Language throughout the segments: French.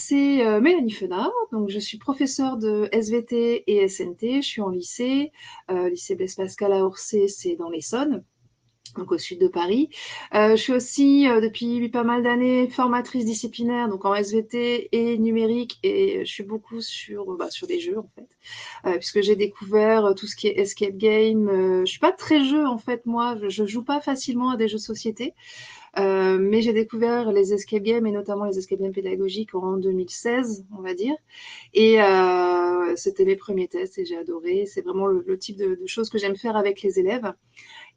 C'est Mélanie Fenard, donc je suis professeure de SVT et SNT, je suis en lycée, lycée Blaise Pascal à Orsay, c'est dans l'Essonne, donc au sud de Paris. Je suis aussi depuis pas mal d'années formatrice disciplinaire, donc en SVT et numérique, et je suis beaucoup sur des jeux en fait, puisque j'ai découvert tout ce qui est escape game. Je suis pas très jeu en fait, moi, je joue pas facilement à des jeux de société. Mais j'ai découvert les escape games et notamment les escape games pédagogiques en 2016, on va dire. Et c'était mes premiers tests et j'ai adoré. C'est vraiment le type de choses que j'aime faire avec les élèves.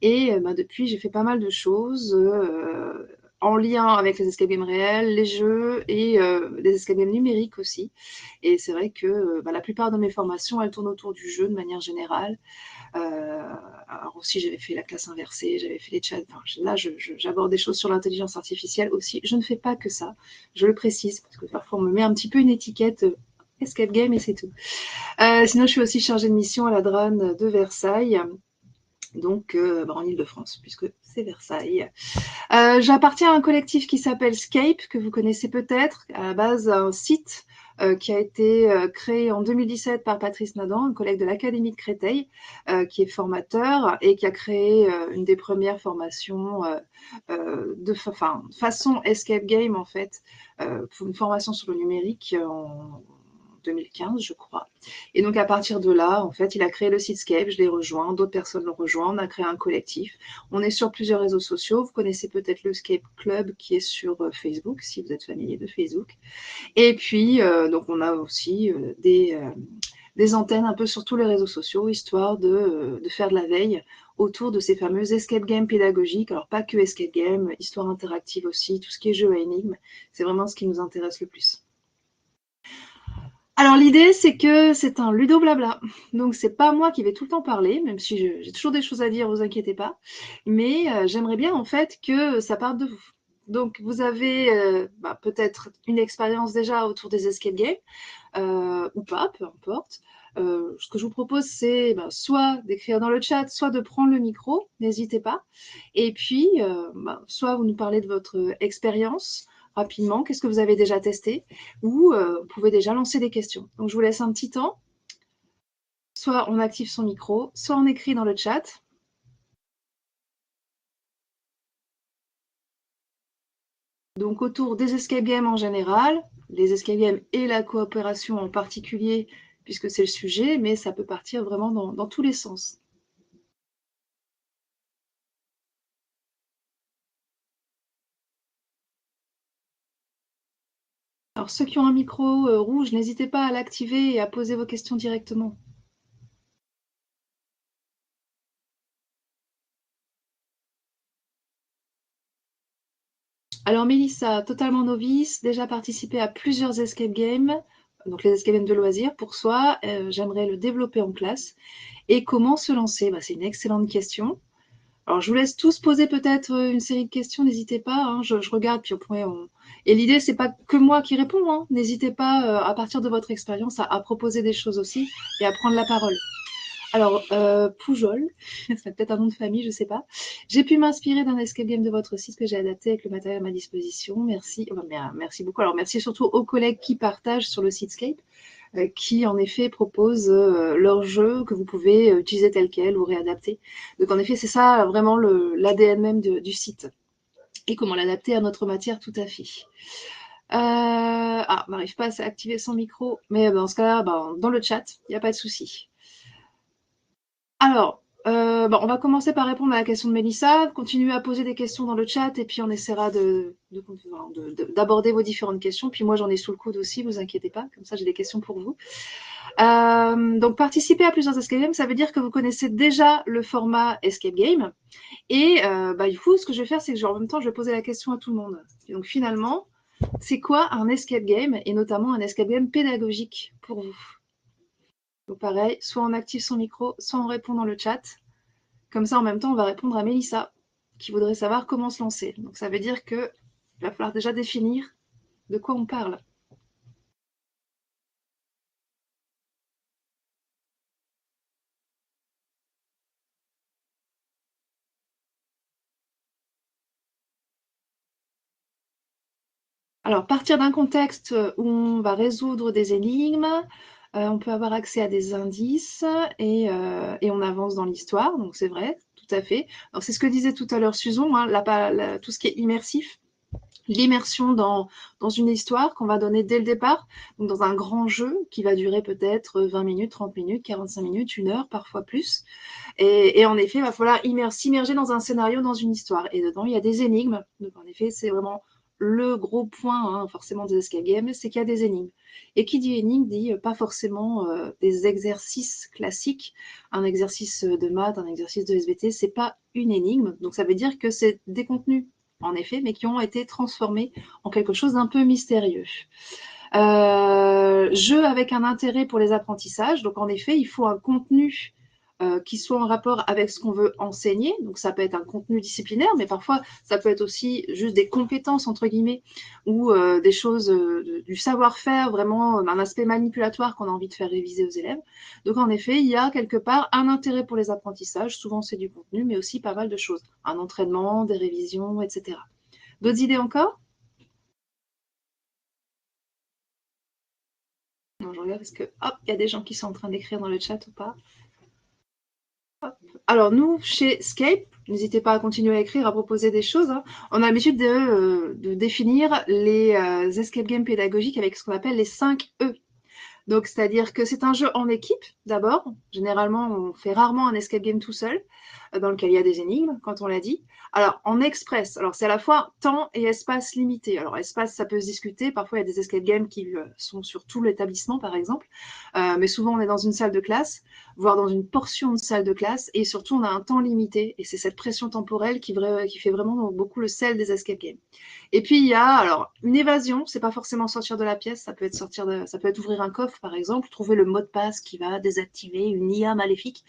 Et depuis, j'ai fait pas mal de choses en lien avec les escape games réels, les jeux et les escape games numériques aussi. Et c'est vrai que la plupart de mes formations, elles tournent autour du jeu de manière générale. Alors aussi, j'avais fait la classe inversée, j'avais fait les chats. Enfin, là, j'aborde des choses sur l'intelligence artificielle aussi. Je ne fais pas que ça, je le précise, parce que parfois on me met un petit peu une étiquette escape game et c'est tout. Sinon, je suis aussi chargée de mission à la DRAN de Versailles, donc en Ile-de-France, puisque c'est Versailles. J'appartiens à un collectif qui s'appelle Scape, que vous connaissez peut-être, à la base un site qui a été créé en 2017 par Patrice Nadan, un collègue de l'Académie de Créteil, qui est formateur et qui a créé une des premières formations façon escape game en fait, pour une formation sur le numérique en 2015, je crois. Et donc, à partir de là, en fait, il a créé le site Scape, je l'ai rejoint, d'autres personnes l'ont rejoint, on a créé un collectif. On est sur plusieurs réseaux sociaux. Vous connaissez peut-être le Scape Club qui est sur Facebook, si vous êtes familier de Facebook. Et puis, donc, on a aussi des antennes un peu sur tous les réseaux sociaux, histoire de faire de la veille autour de ces fameux escape games pédagogiques. Alors, pas que escape game, histoire interactive aussi, tout ce qui est jeu à énigmes. C'est vraiment ce qui nous intéresse le plus. Alors l'idée, c'est que c'est un ludo blabla. Donc c'est pas moi qui vais tout le temps parler, même si j'ai toujours des choses à dire, vous inquiétez pas. Mais j'aimerais bien en fait que ça parte de vous. Donc vous avez peut-être une expérience déjà autour des escape games, ou pas, peu importe. Ce que je vous propose, c'est soit d'écrire dans le chat, soit de prendre le micro, n'hésitez pas. Et puis, soit vous nous parlez de votre expérience rapidement, qu'est-ce que vous avez déjà testé, ou vous pouvez déjà lancer des questions. Donc, je vous laisse un petit temps. Soit on active son micro, soit on écrit dans le chat. Donc, autour des escape games en général, les escape games et la coopération en particulier, puisque c'est le sujet, mais ça peut partir vraiment dans tous les sens. Alors, ceux qui ont un micro rouge, n'hésitez pas à l'activer et à poser vos questions directement. Alors, Mélissa, totalement novice, déjà participé à plusieurs escape games, donc les escape games de loisirs pour soi. J'aimerais le développer en classe. Et comment se lancer? C'est une excellente question. Alors, je vous laisse tous poser peut-être une série de questions, n'hésitez pas, hein, je regarde, puis après, Et l'idée, c'est pas que moi qui réponds, hein. N'hésitez pas, à partir de votre expérience, à proposer des choses aussi et à prendre la parole. Alors, Poujol, c'est peut-être un nom de famille, je ne sais pas. J'ai pu m'inspirer d'un escape game de votre site que j'ai adapté avec le matériel à ma disposition. Merci. Merci beaucoup. Alors, merci surtout aux collègues qui partagent sur le site Scape, qui en effet proposent leur jeu que vous pouvez utiliser tel quel ou réadapter. Donc, en effet, c'est ça vraiment l'ADN même du site. Et comment l'adapter à notre matière, tout à fait. On n'arrive pas à activer son micro, mais dans ce cas-là, dans le chat, il n'y a pas de souci. Alors, on va commencer par répondre à la question de Mélissa. Continuez à poser des questions dans le chat et puis on essaiera d'aborder vos différentes questions. Puis moi, j'en ai sous le coude aussi, vous inquiétez pas. Comme ça, j'ai des questions pour vous. Donc, participer à plusieurs escape games, ça veut dire que vous connaissez déjà le format escape game. Et du coup, ce que je vais faire, c'est que en même temps, je vais poser la question à tout le monde. Et donc, finalement, c'est quoi un escape game et notamment un escape game pédagogique pour vous? Donc, pareil, soit on active son micro, soit on répond dans le chat. Comme ça, en même temps, on va répondre à Mélissa, qui voudrait savoir comment se lancer. Donc, ça veut dire qu'il va falloir déjà définir de quoi on parle. Alors, partir d'un contexte où on va résoudre des énigmes, on peut avoir accès à des indices et on avance dans l'histoire, donc c'est vrai, tout à fait. Alors, c'est ce que disait tout à l'heure Susan, hein, tout ce qui est immersif, l'immersion dans une histoire qu'on va donner dès le départ, donc dans un grand jeu qui va durer peut-être 20 minutes, 30 minutes, 45 minutes, 1 heure, parfois plus. Et en effet, il va falloir s'immerger dans un scénario, dans une histoire. Et dedans, il y a des énigmes. Donc en effet, c'est vraiment le gros point, hein, forcément, des escape games, c'est qu'il y a des énigmes. Et qui dit énigme dit pas forcément des exercices classiques. Un exercice de maths, un exercice de SVT, c'est pas une énigme. Donc ça veut dire que c'est des contenus, en effet, mais qui ont été transformés en quelque chose d'un peu mystérieux. Jeu avec un intérêt pour les apprentissages. Donc en effet, il faut un contenu qui soit en rapport avec ce qu'on veut enseigner. Donc ça peut être un contenu disciplinaire, mais parfois ça peut être aussi juste des compétences, entre guillemets, ou des choses, du savoir-faire, vraiment un aspect manipulatoire qu'on a envie de faire réviser aux élèves. Donc en effet, il y a quelque part un intérêt pour les apprentissages. Souvent c'est du contenu, mais aussi pas mal de choses. Un entraînement, des révisions, etc. D'autres idées encore? Non, je regarde parce que, hop, il y a des gens qui sont en train d'écrire dans le chat ou pas. Alors nous, chez Scape, n'hésitez pas à continuer à écrire, à proposer des choses, hein. On a l'habitude de définir les escape games pédagogiques avec ce qu'on appelle les 5 E. Donc, c'est-à-dire que c'est un jeu en équipe, d'abord. Généralement, on fait rarement un escape game tout seul, dans lequel il y a des énigmes, quand on l'a dit. Alors, en express, alors c'est à la fois temps et espace limité. Alors, espace, ça peut se discuter. Parfois, il y a des escape games qui sont sur tout l'établissement, par exemple. Mais souvent, on est dans une salle de classe, voire dans une portion de salle de classe. Et surtout, on a un temps limité. Et c'est cette pression temporelle qui fait vraiment beaucoup le sel des escape games. Et puis il y a alors une évasion, c'est pas forcément sortir de la pièce, ça peut être ça peut être ouvrir un coffre par exemple, trouver le mot de passe qui va désactiver une IA maléfique.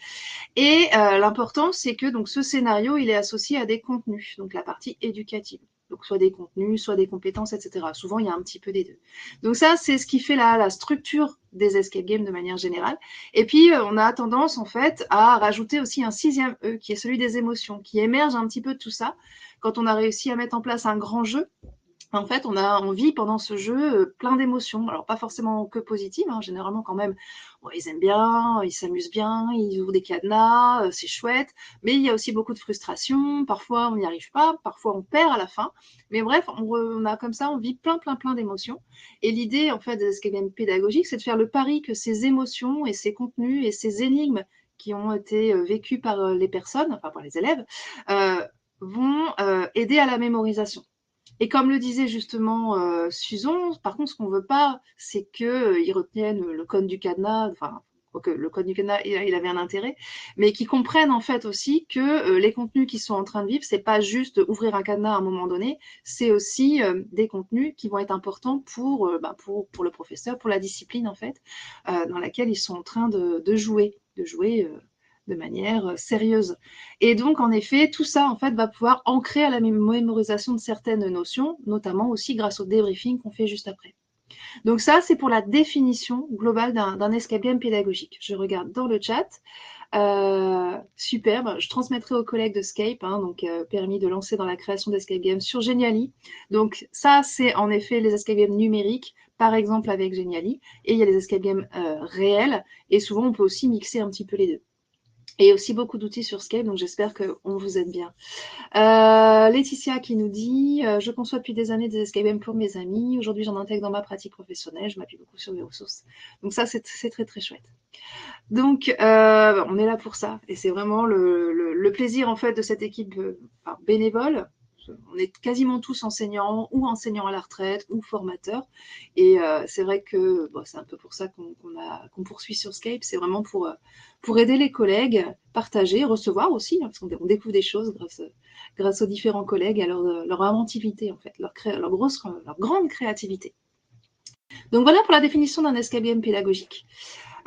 Et l'important c'est que donc ce scénario il est associé à des contenus, donc la partie éducative. Donc soit des contenus, soit des compétences, etc. Souvent il y a un petit peu des deux. Donc ça c'est ce qui fait la structure des escape games de manière générale. Et puis on a tendance en fait à rajouter aussi un 6e E qui est celui des émotions, qui émerge un petit peu de tout ça quand on a réussi à mettre en place un grand jeu. En fait, on vit pendant ce jeu plein d'émotions. Alors, pas forcément que positives, hein, généralement quand même. Bon, ils aiment bien, ils s'amusent bien, ils ouvrent des cadenas, c'est chouette. Mais il y a aussi beaucoup de frustration. Parfois, on n'y arrive pas. Parfois, on perd à la fin. Mais bref, on a comme ça, on vit plein d'émotions. Et l'idée, en fait, de ce qui est même pédagogique, c'est de faire le pari que ces émotions et ces contenus et ces énigmes qui ont été vécus par les personnes, enfin par les élèves, euh, vont aider à la mémorisation. Et comme le disait justement Susan, par contre, ce qu'on ne veut pas, c'est qu'ils retiennent le code du cadenas, enfin, quoique le code du cadenas, il avait un intérêt, mais qu'ils comprennent en fait aussi que les contenus qu'ils sont en train de vivre, c'est pas juste ouvrir un cadenas à un moment donné, c'est aussi des contenus qui vont être importants pour le professeur, pour la discipline en fait, dans laquelle ils sont en train de jouer de manière sérieuse. Et donc, en effet, tout ça, en fait, va pouvoir ancrer à la mémorisation de certaines notions, notamment aussi grâce au débriefing qu'on fait juste après. Donc ça, c'est pour la définition globale d'un escape game pédagogique. Je regarde dans le chat. Superbe. Je transmettrai aux collègues de Scape, hein, donc permis de lancer dans la création d'escape games sur Geniali. Donc ça, c'est en effet les escape games numériques, par exemple avec Geniali. Et il y a les escape games réels. Et souvent, on peut aussi mixer un petit peu les deux. Et aussi beaucoup d'outils sur Scape, donc j'espère qu'on vous aide bien. Laetitia qui nous dit je conçois depuis des années des escape games pour mes amis. Aujourd'hui, j'en intègre dans ma pratique professionnelle. Je m'appuie beaucoup sur mes ressources. Donc ça, c'est très chouette. Donc, on est là pour ça. Et c'est vraiment le plaisir, en fait, de cette équipe bénévole. On est quasiment tous enseignants ou enseignants à la retraite ou formateurs. Et c'est vrai que c'est un peu pour ça qu'on poursuit sur Skype. C'est vraiment pour aider les collègues, partager, recevoir aussi, hein, parce qu'on découvre des choses grâce aux différents collègues et à leur inventivité, en fait, leur grande créativité. Donc voilà pour la définition d'un escape game pédagogique.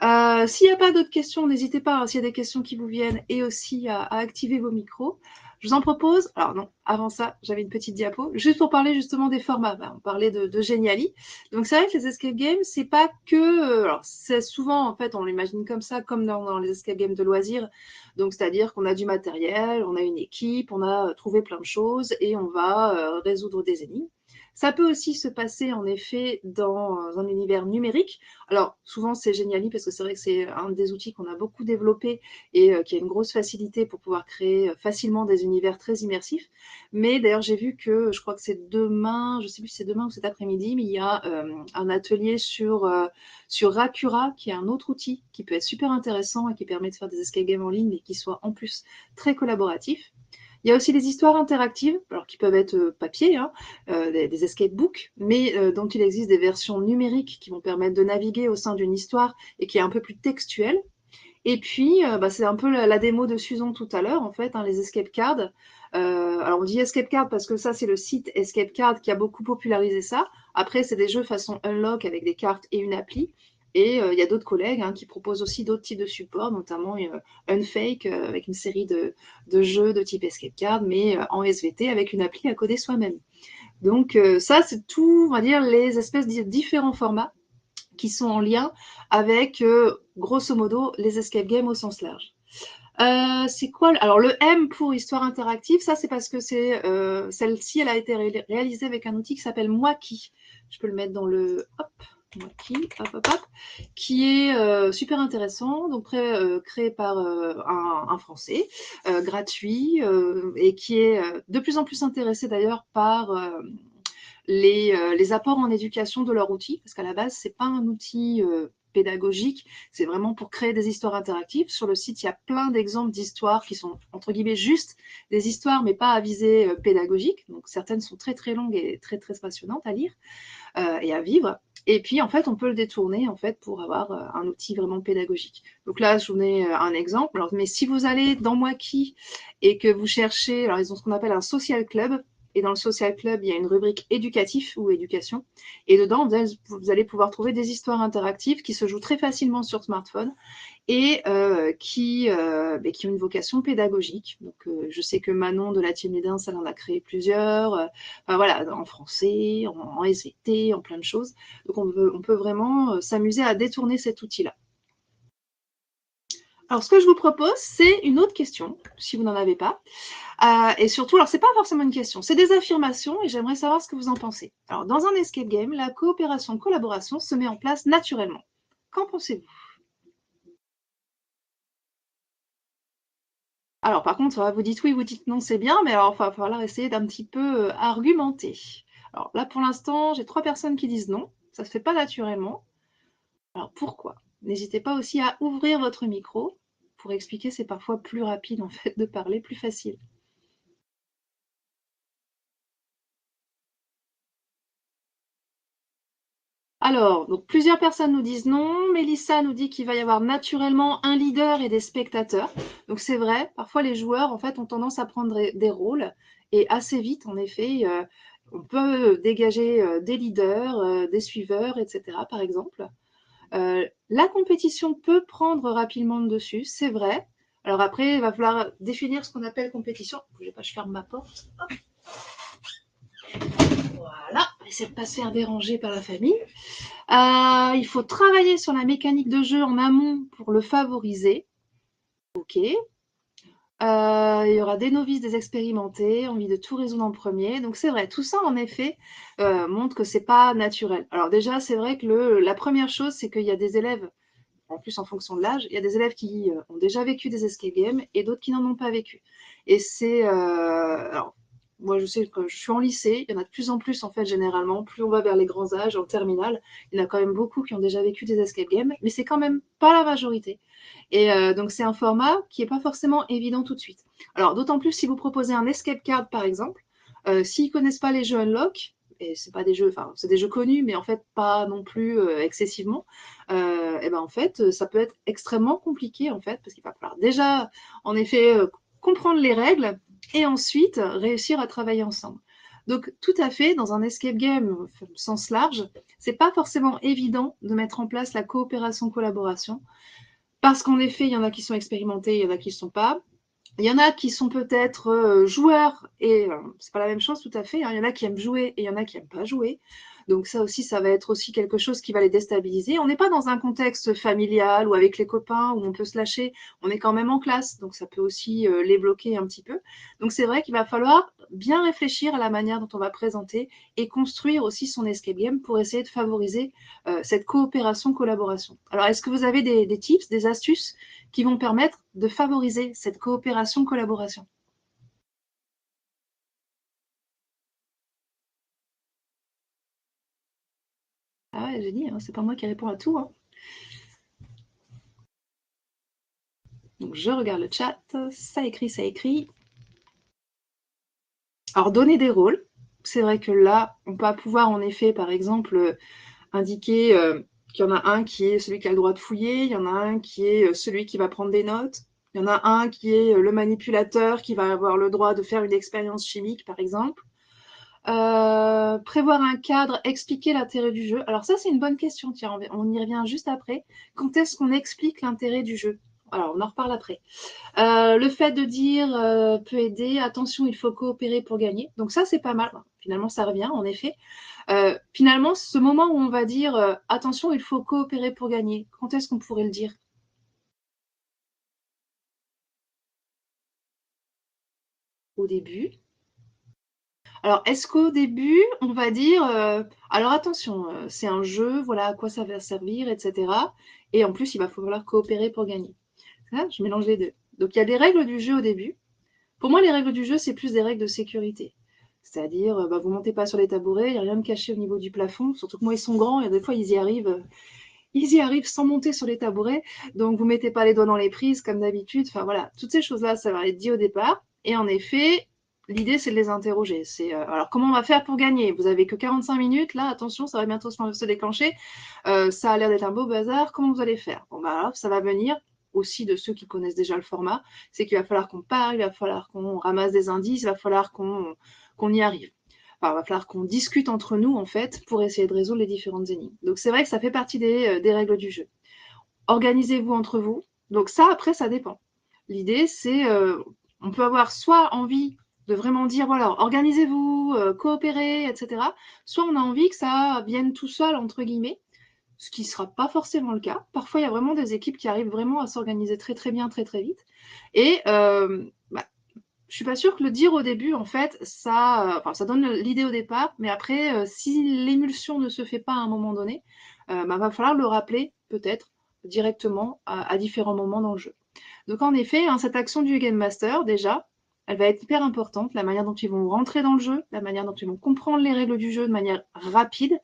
S'il n'y a pas d'autres questions, n'hésitez pas, hein, s'il y a des questions qui vous viennent, et aussi à activer vos micros. Je vous en propose, alors non, avant ça, j'avais une petite diapo, juste pour parler justement des formats. On parlait de Geniali. Donc c'est vrai que les escape games, c'est pas que... alors c'est souvent, en fait, on l'imagine comme ça, comme dans les escape games de loisirs. Donc c'est-à-dire qu'on a du matériel, on a une équipe, on a trouvé plein de choses, et on va résoudre des énigmes. Ça peut aussi se passer en effet dans un univers numérique. Alors souvent c'est Geniali parce que c'est vrai que c'est un des outils qu'on a beaucoup développé et qui a une grosse facilité pour pouvoir créer facilement des univers très immersifs. Mais d'ailleurs j'ai vu que, je crois que c'est demain, je sais plus si c'est demain ou cet après-midi, mais il y a un atelier sur Rakura, qui est un autre outil qui peut être super intéressant et qui permet de faire des escape games en ligne, mais qui soit en plus très collaboratif. Il y a aussi des histoires interactives, alors qui peuvent être papier, hein, des escape books, mais dont il existe des versions numériques qui vont permettre de naviguer au sein d'une histoire et qui est un peu plus textuelle. Et puis, c'est un peu la démo de Susan tout à l'heure, en fait, hein, les escape cards. Alors, on dit escape card parce que ça, c'est le site Escape Card qui a beaucoup popularisé ça. Après, c'est des jeux façon Unlock avec des cartes et une appli. Et il y a d'autres collègues qui proposent aussi d'autres types de supports, notamment Unfake avec une série de jeux de type escape card, mais en SVT avec une appli à coder soi-même. Donc ça, c'est tout, on va dire, les espèces de différents formats qui sont en lien avec, grosso modo, les escape games au sens large. C'est quoi alors le M pour histoire interactive, ça c'est parce que celle-ci, elle a été réalisée avec un outil qui s'appelle Moiki. Je peux le mettre dans le Moiki, qui est super intéressant, donc créé par un Français, gratuit, et qui est de plus en plus intéressé d'ailleurs par les apports en éducation de leur outil, parce qu'à la base, c'est pas un outil pédagogique, c'est vraiment pour créer des histoires interactives. Sur le site, il y a plein d'exemples d'histoires qui sont, entre guillemets, juste des histoires, mais pas à visée pédagogique. Donc, certaines sont très, très longues et très, très passionnantes à lire et à vivre. Et puis, en fait, on peut le détourner en fait, pour avoir un outil vraiment pédagogique. Donc là, je vous mets un exemple. Alors, mais si vous allez dans Moiki et que vous cherchez, alors ils ont ce qu'on appelle un social club, et dans le Social Club, il y a une rubrique éducatif ou éducation. Et dedans, vous allez pouvoir trouver des histoires interactives qui se jouent très facilement sur smartphone et qui ont une vocation pédagogique. Donc, je sais que Manon de la Team Leaders, elle en a créé plusieurs. Voilà, en français, en SVT, en plein de choses. Donc, on peut vraiment s'amuser à détourner cet outil-là. Alors, ce que je vous propose, c'est une autre question, si vous n'en avez pas. Et surtout, alors c'est pas forcément une question, c'est des affirmations et j'aimerais savoir ce que vous en pensez. Alors, dans un escape game, la coopération-collaboration se met en place naturellement. Qu'en pensez-vous? Alors, par contre, vous dites oui, vous dites non, c'est bien, mais alors il va falloir essayer d'un petit peu argumenter. Alors là, pour l'instant, j'ai 3 personnes qui disent non, ça se fait pas naturellement. Alors pourquoi? N'hésitez pas aussi à ouvrir votre micro pour expliquer, c'est parfois plus rapide en fait de parler, plus facile. Alors, donc plusieurs personnes nous disent non. Mélissa nous dit qu'il va y avoir naturellement un leader et des spectateurs. Donc c'est vrai, parfois les joueurs en fait ont tendance à prendre des rôles et assez vite en effet, on peut dégager des leaders, des suiveurs, etc. par exemple. La compétition peut prendre rapidement le dessus, c'est vrai. Alors après, il va falloir définir ce qu'on appelle compétition. Bougez pas, je ferme ma porte. Hop. Voilà, essayez de ne pas se faire déranger par la famille. Il faut travailler sur la mécanique de jeu en amont pour le favoriser. Ok. Il y aura des novices, des expérimentés, envie de tout résoudre en premier. Donc c'est vrai, tout ça en effet montre que c'est pas naturel. Alors déjà, c'est vrai que la première chose, c'est qu'il y a des élèves, en plus en fonction de l'âge, il y a des élèves qui ont déjà vécu des escape games et d'autres qui n'en ont pas vécu. Et c'est alors moi, je sais que je suis en lycée, il y en a de plus en plus, en fait, généralement. Plus on va vers les grands âges, en terminale, il y en a quand même beaucoup qui ont déjà vécu des escape games, mais c'est quand même pas la majorité. Et donc, c'est un format qui n'est pas forcément évident tout de suite. Alors, d'autant plus si vous proposez un escape card, par exemple, s'ils ne connaissent pas les jeux Unlock, et c'est pas des jeux, enfin, c'est des jeux connus, mais en fait, pas non plus excessivement, et ben en fait, ça peut être extrêmement compliqué, en fait, parce qu'il va falloir déjà, en effet, comprendre les règles, et ensuite réussir à travailler ensemble. Donc tout à fait, dans un escape game au sens large, c'est pas forcément évident de mettre en place la coopération-collaboration, parce qu'en effet, il y en a qui sont expérimentés, il y en a qui ne sont pas. Il y en a qui sont peut-être joueurs, et c'est pas la même chose tout à fait, hein. Il y en a qui aiment jouer et il y en a qui n'aiment pas jouer. Donc ça aussi, ça va être aussi quelque chose qui va les déstabiliser. On n'est pas dans un contexte familial ou avec les copains où on peut se lâcher. On est quand même en classe, donc ça peut aussi les bloquer un petit peu. Donc c'est vrai qu'il va falloir bien réfléchir à la manière dont on va présenter et construire aussi son escape game pour essayer de favoriser cette coopération-collaboration. Alors, est-ce que vous avez des tips, des astuces qui vont permettre de favoriser cette coopération-collaboration? Ah ouais, j'ai dit, hein, c'est pas moi qui réponds à tout, hein. Donc, je regarde le chat, ça écrit, ça écrit. Alors, donner des rôles. C'est vrai que là, on va pouvoir en effet, par exemple, indiquer qu'il y en a un qui est celui qui a le droit de fouiller, il y en a un qui est celui qui va prendre des notes, il y en a un qui est le manipulateur qui va avoir le droit de faire une expérience chimique, par exemple. Prévoir un cadre, expliquer l'intérêt du jeu. Alors ça, c'est une bonne question. Tiens, on y revient juste après. Quand est-ce qu'on explique l'intérêt du jeu? Alors, on en reparle après. Le fait de dire peut aider. Attention, il faut coopérer pour gagner. Donc ça, c'est pas mal. Finalement, ça revient, en effet. Finalement, ce moment où on va dire attention, il faut coopérer pour gagner, quand est-ce qu'on pourrait le dire? Au début. Alors, est-ce qu'au début, on va dire alors attention, c'est un jeu, voilà à quoi ça va servir, etc. Et en plus, il va falloir coopérer pour gagner. Ah, je mélange les deux. Donc, il y a des règles du jeu au début. Pour moi, les règles du jeu, c'est plus des règles de sécurité. C'est-à-dire, vous montez pas sur les tabourets, il n'y a rien de caché au niveau du plafond. Surtout que moi, ils sont grands et des fois, ils y arrivent sans monter sur les tabourets. Donc, vous mettez pas les doigts dans les prises comme d'habitude. Enfin, voilà, toutes ces choses-là, ça va être dit au départ. Et en effet, l'idée, c'est de les interroger. C'est alors, comment on va faire pour gagner? Vous avez que 45 minutes. Là, attention, ça va bientôt se déclencher. Ça a l'air d'être un beau bazar. Comment vous allez faire? Bon, bah, alors, ça va venir aussi de ceux qui connaissent déjà le format. C'est qu'il va falloir qu'on parle, il va falloir qu'on ramasse des indices, il va falloir qu'on y arrive. Enfin, il va falloir qu'on discute entre nous, en fait, pour essayer de résoudre les différentes énigmes. Donc, c'est vrai que ça fait partie des règles du jeu. Organisez-vous entre vous. Donc, ça, après, ça dépend. L'idée, c'est, on peut avoir soit envie de vraiment dire, voilà, organisez-vous, coopérez, etc. Soit on a envie que ça vienne tout seul, entre guillemets, ce qui ne sera pas forcément le cas. Parfois, il y a vraiment des équipes qui arrivent vraiment à s'organiser très, très bien, très, très vite. Et je suis pas sûre que le dire au début, en fait, ça donne l'idée au départ, mais après, si l'émulsion ne se fait pas à un moment donné, va falloir le rappeler peut-être directement à différents moments dans le jeu. Donc en effet, hein, cette action du Game Master, déjà, elle va être hyper importante, la manière dont ils vont rentrer dans le jeu, la manière dont ils vont comprendre les règles du jeu de manière rapide,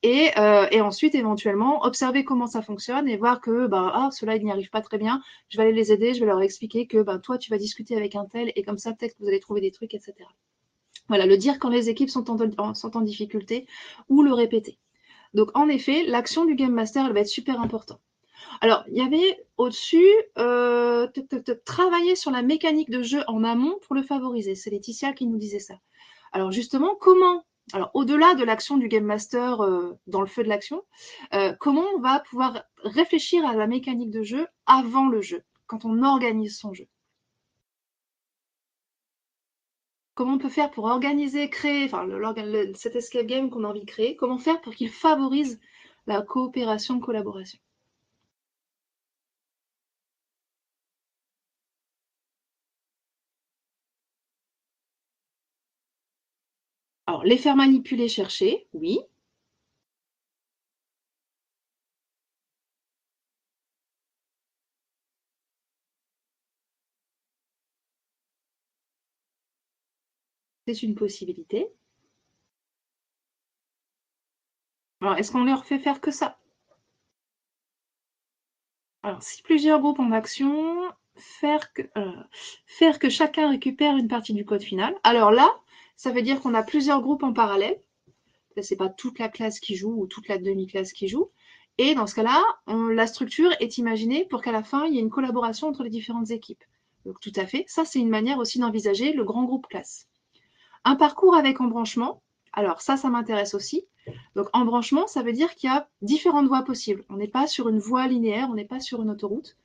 et ensuite, éventuellement, observer comment ça fonctionne et voir que ceux-là, ils n'y arrivent pas très bien. Je vais aller les aider, je vais leur expliquer que toi, tu vas discuter avec un tel et comme ça, peut-être que vous allez trouver des trucs, etc. Voilà, le dire quand les équipes sont en difficulté ou le répéter. Donc, en effet, l'action du Game Master, elle va être super importante. Alors, il y avait au-dessus travailler sur la mécanique de jeu en amont pour le favoriser. C'est Laetitia qui nous disait ça. Alors justement, comment, alors au-delà de l'action du Game Master dans le feu de l'action, comment on va pouvoir réfléchir à la mécanique de jeu avant le jeu, quand on organise son jeu? Comment on peut faire pour organiser, créer, enfin cet escape game qu'on a envie de créer, comment faire pour qu'il favorise la coopération, collaboration? Alors les faire manipuler, chercher, oui. C'est une possibilité. Alors, est-ce qu'on leur fait faire que ça? Alors, si plusieurs groupes en action, faire que chacun récupère une partie du code final. Alors là, ça veut dire qu'on a plusieurs groupes en parallèle. C'est pas toute la classe qui joue ou toute la demi-classe qui joue. Et dans ce cas-là, la structure est imaginée pour qu'à la fin, il y ait une collaboration entre les différentes équipes. Donc tout à fait, ça c'est une manière aussi d'envisager le grand groupe classe. Un parcours avec embranchement, alors ça m'intéresse aussi. Donc embranchement, ça veut dire qu'il y a différentes voies possibles. On n'est pas sur une voie linéaire, on n'est pas sur une autoroute.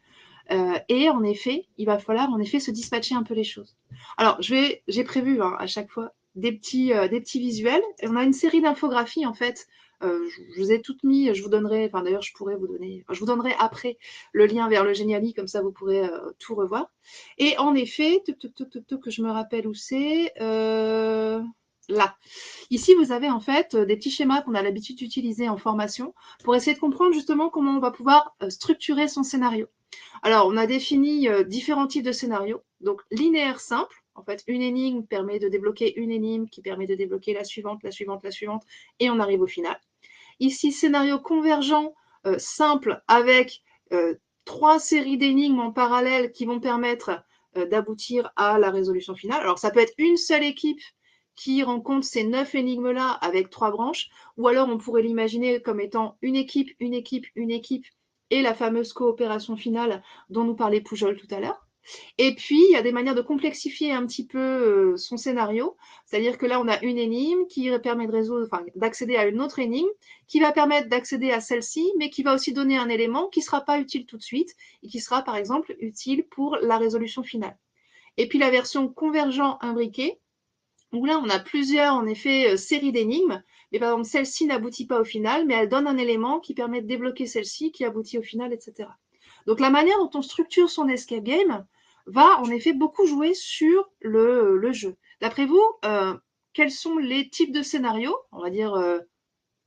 Et en effet, il va falloir en effet se dispatcher un peu les choses. Alors, j'ai prévu à chaque fois des petits visuels. Et on a une série d'infographies en fait Je vous ai toutes mis, je vous donnerai, enfin d'ailleurs je pourrais vous donner, je vous donnerai après le lien vers le Geniali, comme ça vous pourrez tout revoir. Et en effet, que je me rappelle où c'est, là. Ici, vous avez en fait des petits schémas qu'on a l'habitude d'utiliser en formation pour essayer de comprendre justement comment on va pouvoir structurer son scénario. Alors, on a défini différents types de scénarios. Donc, linéaire simple. En fait, une énigme permet de débloquer une énigme qui permet de débloquer la suivante, la suivante, la suivante, et on arrive au final. Ici, scénario convergent simple avec 3 séries d'énigmes en parallèle qui vont permettre d'aboutir à la résolution finale. Alors, ça peut être une seule équipe qui rencontre ces 9 énigmes-là avec 3 branches, ou alors on pourrait l'imaginer comme étant une équipe, une équipe, une équipe, et la fameuse coopération finale dont nous parlait Poujol tout à l'heure. Et puis, il y a des manières de complexifier un petit peu son scénario. C'est-à-dire que là, on a une énigme qui permet de résoudre, enfin, d'accéder à une autre énigme, qui va permettre d'accéder à celle-ci, mais qui va aussi donner un élément qui ne sera pas utile tout de suite et qui sera, par exemple, utile pour la résolution finale. Et puis, la version convergent imbriqué, où là, on a plusieurs, en effet, séries d'énigmes. Mais par exemple, celle-ci n'aboutit pas au final, mais elle donne un élément qui permet de débloquer celle-ci, qui aboutit au final, etc. Donc, la manière dont on structure son escape game va, en effet, beaucoup jouer sur le jeu. D'après vous, quels sont les types de scénarios? On va dire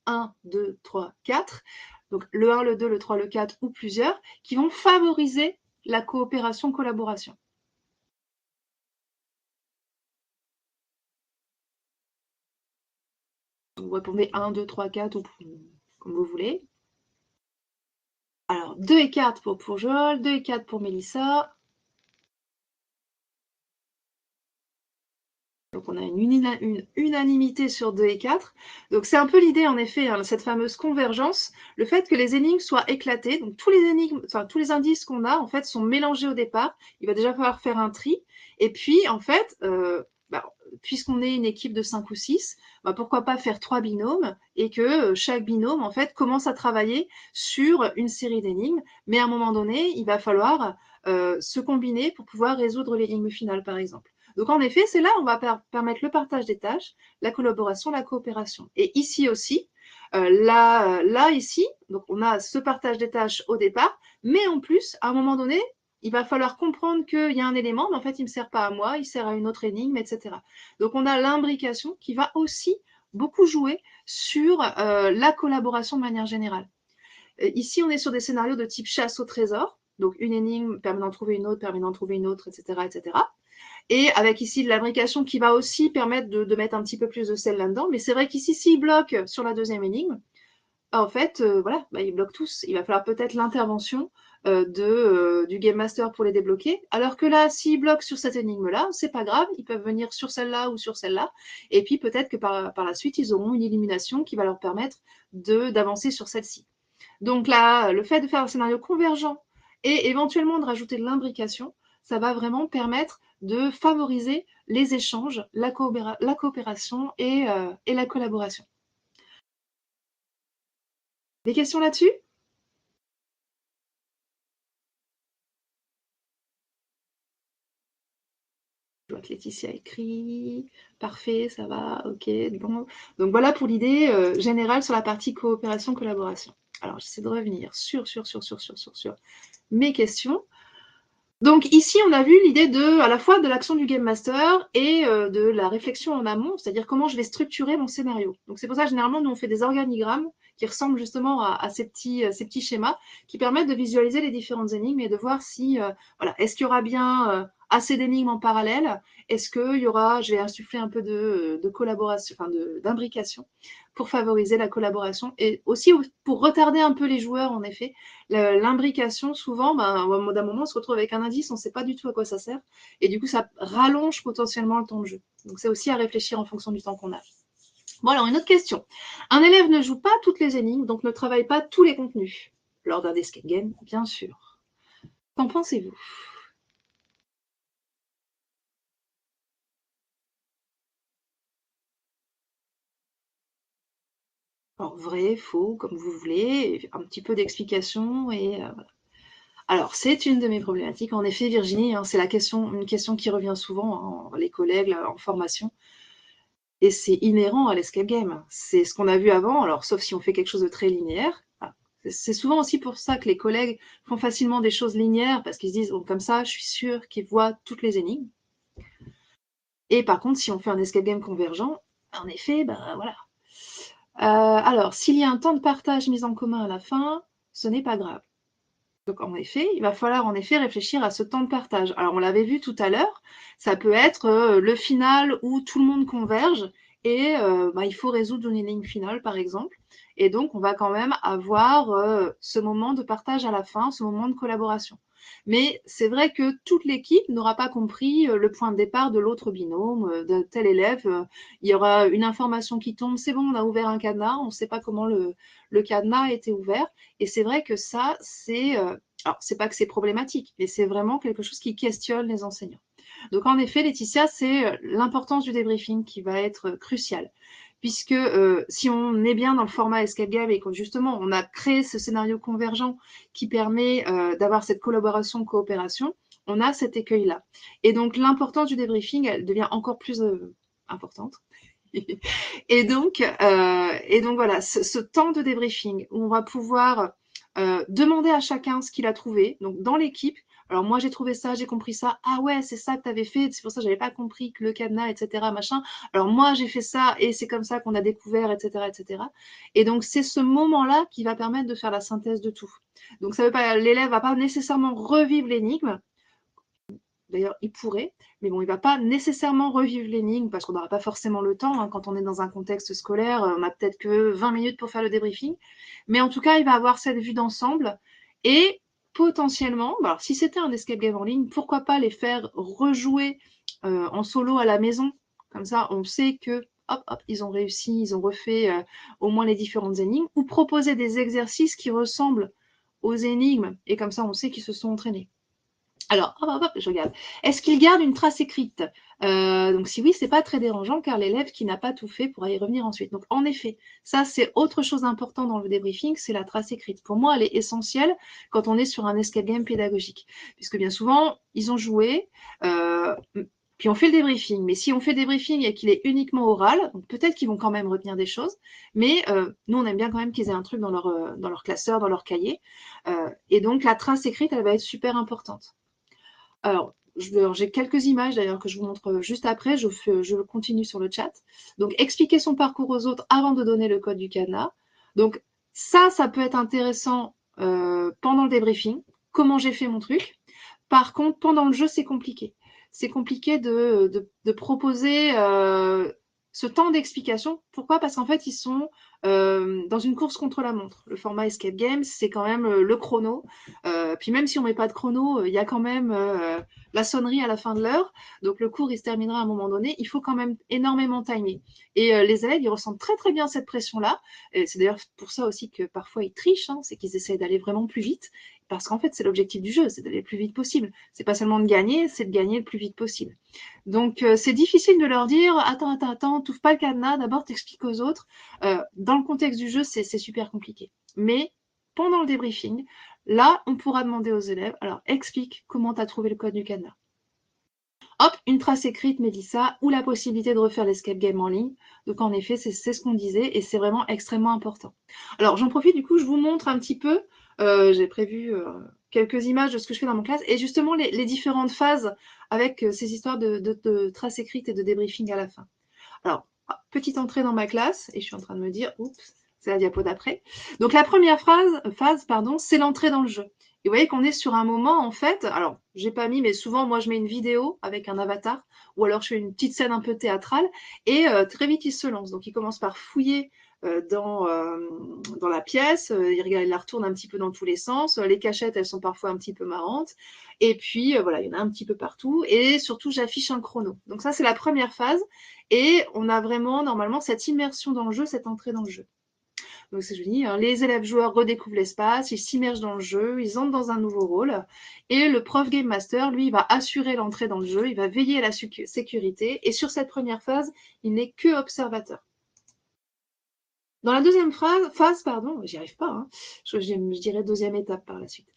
1, 2, 3, 4. Donc, le 1, le 2, le 3, le 4 ou plusieurs, qui vont favoriser la coopération-collaboration. Vous répondez 1, 2, 3, 4 ou comme vous voulez. Alors, 2 et 4 pour Poujol, 2 et 4 pour Mélissa. Donc, on a une unanimité sur 2 et 4. Donc, c'est un peu l'idée, en effet, hein, cette fameuse convergence, le fait que les énigmes soient éclatées. Donc, tous les énigmes, enfin, tous les indices qu'on a, en fait, sont mélangés au départ. Il va déjà falloir faire un tri. Et puis, en fait, puisqu'on est une équipe de 5 ou 6, pourquoi pas faire 3 binômes et que chaque binôme, en fait, commence à travailler sur une série d'énigmes. Mais à un moment donné, il va falloir se combiner pour pouvoir résoudre l'énigme finale, par exemple. Donc, en effet, c'est là où on va permettre le partage des tâches, la collaboration, la coopération. Et ici aussi, là, ici, donc on a ce partage des tâches au départ, mais en plus, à un moment donné, il va falloir comprendre qu'il y a un élément, mais en fait, il ne me sert pas à moi, il sert à une autre énigme, etc. Donc, on a l'imbrication qui va aussi beaucoup jouer sur la collaboration de manière générale. Ici, on est sur des scénarios de type chasse au trésor. Donc, une énigme permet d'en trouver une autre, permet d'en trouver une autre, etc., etc. Et avec ici de l'imbrication qui va aussi permettre de mettre un petit peu plus de sel là-dedans. Mais c'est vrai qu'ici, s'il bloque sur la deuxième énigme, en fait, voilà, ils bloquent tous. Il va falloir peut-être l'intervention du Game Master pour les débloquer. Alors que là, s'ils bloquent sur cette énigme-là, c'est pas grave, ils peuvent venir sur celle-là ou sur celle-là. Et puis peut-être que par la suite, ils auront une élimination qui va leur permettre d'avancer sur celle-ci. Donc là, le fait de faire un scénario convergent et éventuellement de rajouter de l'imbrication, ça va vraiment permettre de favoriser les échanges, la coopération et la collaboration. Des questions là-dessus? Je vois que Laetitia écrit. Parfait, ça va, ok, bon. Donc voilà pour l'idée générale sur la partie coopération-collaboration. Alors j'essaie de revenir sur mes questions. Donc ici, on a vu l'idée à la fois de l'action du Game Master et de la réflexion en amont, c'est-à-dire comment je vais structurer mon scénario. Donc c'est pour ça, généralement, nous, on fait des organigrammes qui ressemblent justement à ces petits schémas qui permettent de visualiser les différentes énigmes et de voir si, voilà, est-ce qu'il y aura bien assez d'énigmes en parallèle? Est-ce qu'il y aura, je vais insuffler un peu de collaboration, enfin d'imbrication pour favoriser la collaboration et aussi pour retarder un peu les joueurs, en effet. L'imbrication, souvent, au bout d'un moment, on se retrouve avec un indice, on ne sait pas du tout à quoi ça sert. Et du coup, ça rallonge potentiellement le temps de jeu. Donc, c'est aussi à réfléchir en fonction du temps qu'on a. Bon, alors, une autre question. Un élève ne joue pas toutes les énigmes, donc ne travaille pas tous les contenus. Lors d'un escape game, bien sûr. Qu'en pensez-vous? Alors, vrai, faux, comme vous voulez, un petit peu d'explication et voilà. Alors, c'est une de mes problématiques. En effet, Virginie, hein, c'est une question qui revient souvent, hein, les collègues là, en formation. et c'est inhérent à l'escape game. C'est ce qu'on a vu avant, alors sauf si on fait quelque chose de très linéaire. C'est souvent aussi pour ça que les collègues font facilement des choses linéaires, parce qu'ils se disent, oh, comme ça, je suis sûre qu'ils voient toutes les énigmes. Et par contre, si on fait un escape game convergent, en effet, ben voilà. Alors, s'il y a un temps de partage mis en commun à la fin, ce n'est pas grave. Donc, en effet, il va falloir en effet réfléchir à ce temps de partage. Alors, on l'avait vu tout à l'heure, ça peut être le final où tout le monde converge et il faut résoudre une énigme finale, par exemple. Et donc, on va quand même avoir ce moment de partage à la fin, ce moment de collaboration. Mais c'est vrai que toute l'équipe n'aura pas compris le point de départ de l'autre binôme, de tel élève. Il y aura une information qui tombe, c'est bon, on a ouvert un cadenas, on ne sait pas comment le cadenas a été ouvert. Et c'est vrai que ça, alors, c'est pas que c'est problématique, mais c'est vraiment quelque chose qui questionne les enseignants. Donc, en effet, Laetitia, c'est l'importance du débriefing qui va être cruciale. Puisque si on est bien dans le format escape game et que justement on a créé ce scénario convergent qui permet d'avoir cette collaboration, coopération, on a cet écueil-là. Et donc l'importance du débriefing, elle devient encore plus importante. Et donc voilà, ce temps de débriefing où on va pouvoir demander à chacun ce qu'il a trouvé. Donc dans l'équipe, alors moi j'ai trouvé ça, j'ai compris ça. Ah ouais, c'est ça que tu avais fait, c'est pour ça que j'avais pas compris que le cadenas, etc. machin. Alors moi j'ai fait ça et c'est comme ça qu'on a découvert, etc., etc. Et donc c'est ce moment-là qui va permettre de faire la synthèse de tout. Donc ça veut pas, l'élève va pas nécessairement revivre l'énigme. D'ailleurs, il pourrait, mais bon, il ne va pas nécessairement revivre l'énigme parce qu'on n'aura pas forcément le temps. Hein, quand on est dans un contexte scolaire, on n'a peut-être que 20 minutes pour faire le débriefing. Mais en tout cas, il va avoir cette vue d'ensemble et potentiellement, alors, si c'était un escape game en ligne, pourquoi pas les faire rejouer en solo à la maison. Comme ça, on sait que hop, hop, ils ont réussi, ils ont refait au moins les différentes énigmes, ou proposer des exercices qui ressemblent aux énigmes, et comme ça, on sait qu'ils se sont entraînés. Alors, hop, hop, hop, je regarde. Est-ce qu'il garde une trace écrite? Donc, si oui, c'est pas très dérangeant car l'élève qui n'a pas tout fait pourra y revenir ensuite. Donc, en effet, ça, c'est autre chose d'important dans le débriefing, c'est la trace écrite. Pour moi, elle est essentielle quand on est sur un escape game pédagogique. Puisque bien souvent, ils ont joué, puis on fait le débriefing. Mais si on fait le débriefing et qu'il est uniquement oral, peut-être qu'ils vont quand même retenir des choses. Mais nous, on aime bien quand même qu'ils aient un truc dans leur classeur, dans leur cahier. Et donc, la trace écrite, elle va être super importante. Alors, j'ai quelques images d'ailleurs que je vous montre juste après. Je continue sur le chat. Donc, expliquer son parcours aux autres avant de donner le code du cadenas. Donc, ça peut être intéressant pendant le débriefing. Comment j'ai fait mon truc. Par contre, pendant le jeu, c'est compliqué. C'est compliqué de proposer ce temps d'explication. Pourquoi? Parce qu'en fait, ils sont dans une course contre la montre. Le format Escape Games, c'est quand même le chrono. Puis même si on met pas de chrono, il y a quand même la sonnerie à la fin de l'heure. Donc le cours, il se terminera à un moment donné. Il faut quand même énormément timer. Et les élèves, ils ressentent très très bien cette pression-là. C'est d'ailleurs pour ça aussi que parfois ils trichent, hein, c'est qu'ils essayent d'aller vraiment plus vite. Parce qu'en fait, c'est l'objectif du jeu, c'est d'aller le plus vite possible. C'est pas seulement de gagner, c'est de gagner le plus vite possible. Donc, c'est difficile de leur dire attends, t'ouvres pas le cadenas, d'abord t'expliques aux autres. Dans le contexte du jeu, c'est super compliqué. Mais pendant le débriefing, là, on pourra demander aux élèves alors, explique comment tu as trouvé le code du cadenas. Hop, une trace écrite, Mélissa, ou la possibilité de refaire l'escape game en ligne. Donc, en effet, c'est ce qu'on disait et c'est vraiment extrêmement important. Alors, j'en profite, du coup, je vous montre un petit peu. J'ai prévu quelques images de ce que je fais dans mon classe et justement les différentes phases avec ces histoires de traces écrites et de débriefing à la fin. Alors, petite entrée dans ma classe et je suis en train de me dire, oups, c'est la diapo d'après. Donc, la première phase, c'est l'entrée dans le jeu. Et vous voyez qu'on est sur un moment, en fait, alors, j'ai pas mis, mais souvent, moi, je mets une vidéo avec un avatar, ou alors je fais une petite scène un peu théâtrale, et très vite, il se lance. Donc, il commence par fouiller dans la pièce, il la retourne un petit peu dans tous les sens, les cachettes, elles sont parfois un petit peu marrantes, et puis, voilà, il y en a un petit peu partout, et surtout, j'affiche un chrono. Donc, ça, c'est la première phase, et on a vraiment, normalement, cette immersion dans le jeu, cette entrée dans le jeu. Donc, c'est joli. Hein. Les élèves joueurs redécouvrent l'espace, ils s'immergent dans le jeu, ils entrent dans un nouveau rôle. Et le prof Game Master, lui, il va assurer l'entrée dans le jeu, il va veiller à la sécurité. Et sur cette première phase, il n'est que observateur. Dans la deuxième phase, pardon, j'y arrive pas, hein. Je dirais deuxième étape par la suite.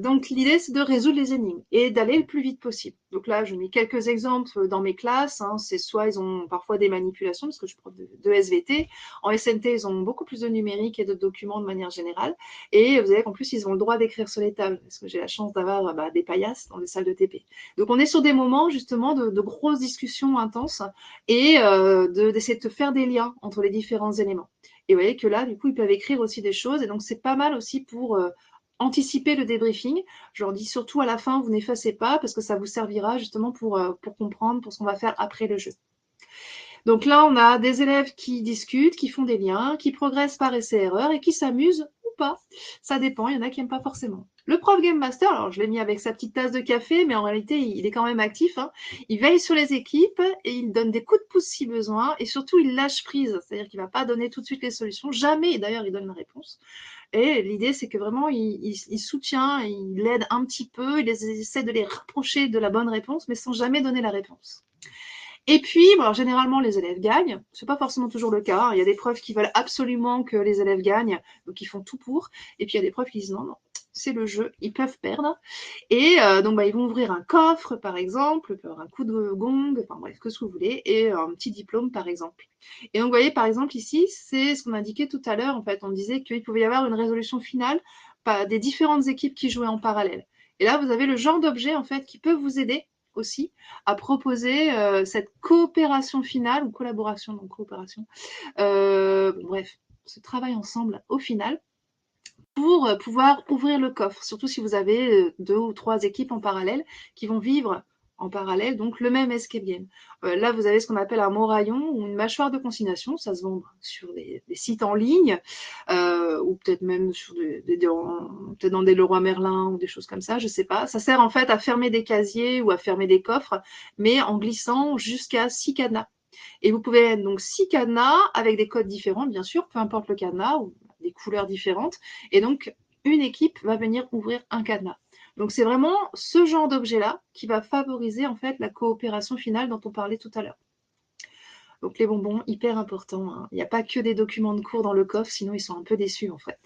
Donc l'idée, c'est de résoudre les énigmes et d'aller le plus vite possible. Donc là, je mets quelques exemples dans mes classes, hein. C'est soit ils ont parfois des manipulations, parce que je suis prof de SVT. En SNT, ils ont beaucoup plus de numérique et de documents de manière générale. Et vous savez qu'en plus, ils ont le droit d'écrire sur les tables, parce que j'ai la chance d'avoir des paillasses dans les salles de TP. Donc on est sur des moments justement de grosses discussions intenses et d'essayer de faire des liens entre les différents éléments. Et vous voyez que là, du coup, ils peuvent écrire aussi des choses. Et donc, c'est pas mal aussi pour anticiper le débriefing. Je leur dis surtout à la fin, vous n'effacez pas parce que ça vous servira justement pour comprendre, pour ce qu'on va faire après le jeu. Donc là, on a des élèves qui discutent, qui font des liens, qui progressent par essai-erreur et qui s'amusent ou pas. Ça dépend, il y en a qui n'aiment pas forcément. Le prof Game Master, alors je l'ai mis avec sa petite tasse de café, mais en réalité, il est quand même actif, hein. Il veille sur les équipes et il donne des coups de pouce si besoin. Et surtout, il lâche prise, c'est-à-dire qu'il ne va pas donner tout de suite les solutions. Jamais, d'ailleurs, il donne une réponse. Et l'idée, c'est que vraiment, il soutient, il aide un petit peu, il essaie de les rapprocher de la bonne réponse, mais sans jamais donner la réponse. Et puis, bon, alors, généralement, les élèves gagnent. C'est pas forcément toujours le cas, hein. Il y a des profs qui veulent absolument que les élèves gagnent, donc ils font tout pour. Et puis, il y a des profs qui disent non, non, c'est le jeu, ils peuvent perdre. Et donc, ils vont ouvrir un coffre, par exemple, un coup de gong, enfin bref, que ce que vous voulez, et un petit diplôme, par exemple. Et donc, vous voyez, par exemple, ici, c'est ce qu'on indiquait tout à l'heure. En fait, on disait qu'il pouvait y avoir une résolution finale des différentes équipes qui jouaient en parallèle. Et là, vous avez le genre d'objet, en fait, qui peut vous aider aussi à proposer cette coopération finale ou collaboration, donc coopération. Bref, ce travail ensemble au final pour pouvoir ouvrir le coffre, surtout si vous avez 2 ou 3 équipes en parallèle qui vont vivre en parallèle donc le même escape game. Là, vous avez ce qu'on appelle un moraillon ou une mâchoire de consignation, ça se vend sur des sites en ligne ou peut-être même sur peut-être dans des Leroy Merlin ou des choses comme ça, je sais pas. Ça sert en fait à fermer des casiers ou à fermer des coffres, mais en glissant jusqu'à 6 cadenas. Et vous pouvez mettre donc 6 cadenas avec des codes différents, bien sûr, peu importe le cadenas, ou des couleurs différentes. Et donc, une équipe va venir ouvrir un cadenas. Donc, c'est vraiment ce genre d'objet-là qui va favoriser en fait la coopération finale dont on parlait tout à l'heure. Donc, les bonbons, hyper important, hein. Il n'y a pas que des documents de cours dans le coffre, sinon ils sont un peu déçus en fait.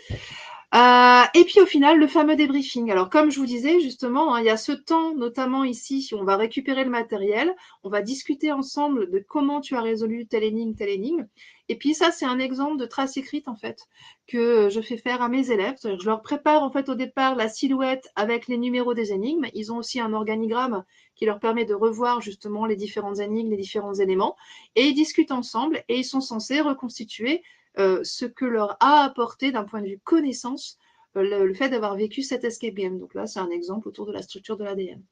Et puis au final, le fameux débriefing. Alors comme je vous disais justement, hein, il y a ce temps, notamment ici, on va récupérer le matériel, on va discuter ensemble de comment tu as résolu telle énigme, telle énigme. Et puis ça, c'est un exemple de trace écrite en fait que je fais faire à mes élèves. C'est-à-dire que je leur prépare en fait au départ la silhouette avec les numéros des énigmes. Ils ont aussi un organigramme qui leur permet de revoir justement les différentes énigmes, les différents éléments. Et ils discutent ensemble et ils sont censés reconstituer ce que leur a apporté d'un point de vue connaissance le fait d'avoir vécu cet escape game. Donc là, c'est un exemple autour de la structure de l'ADN.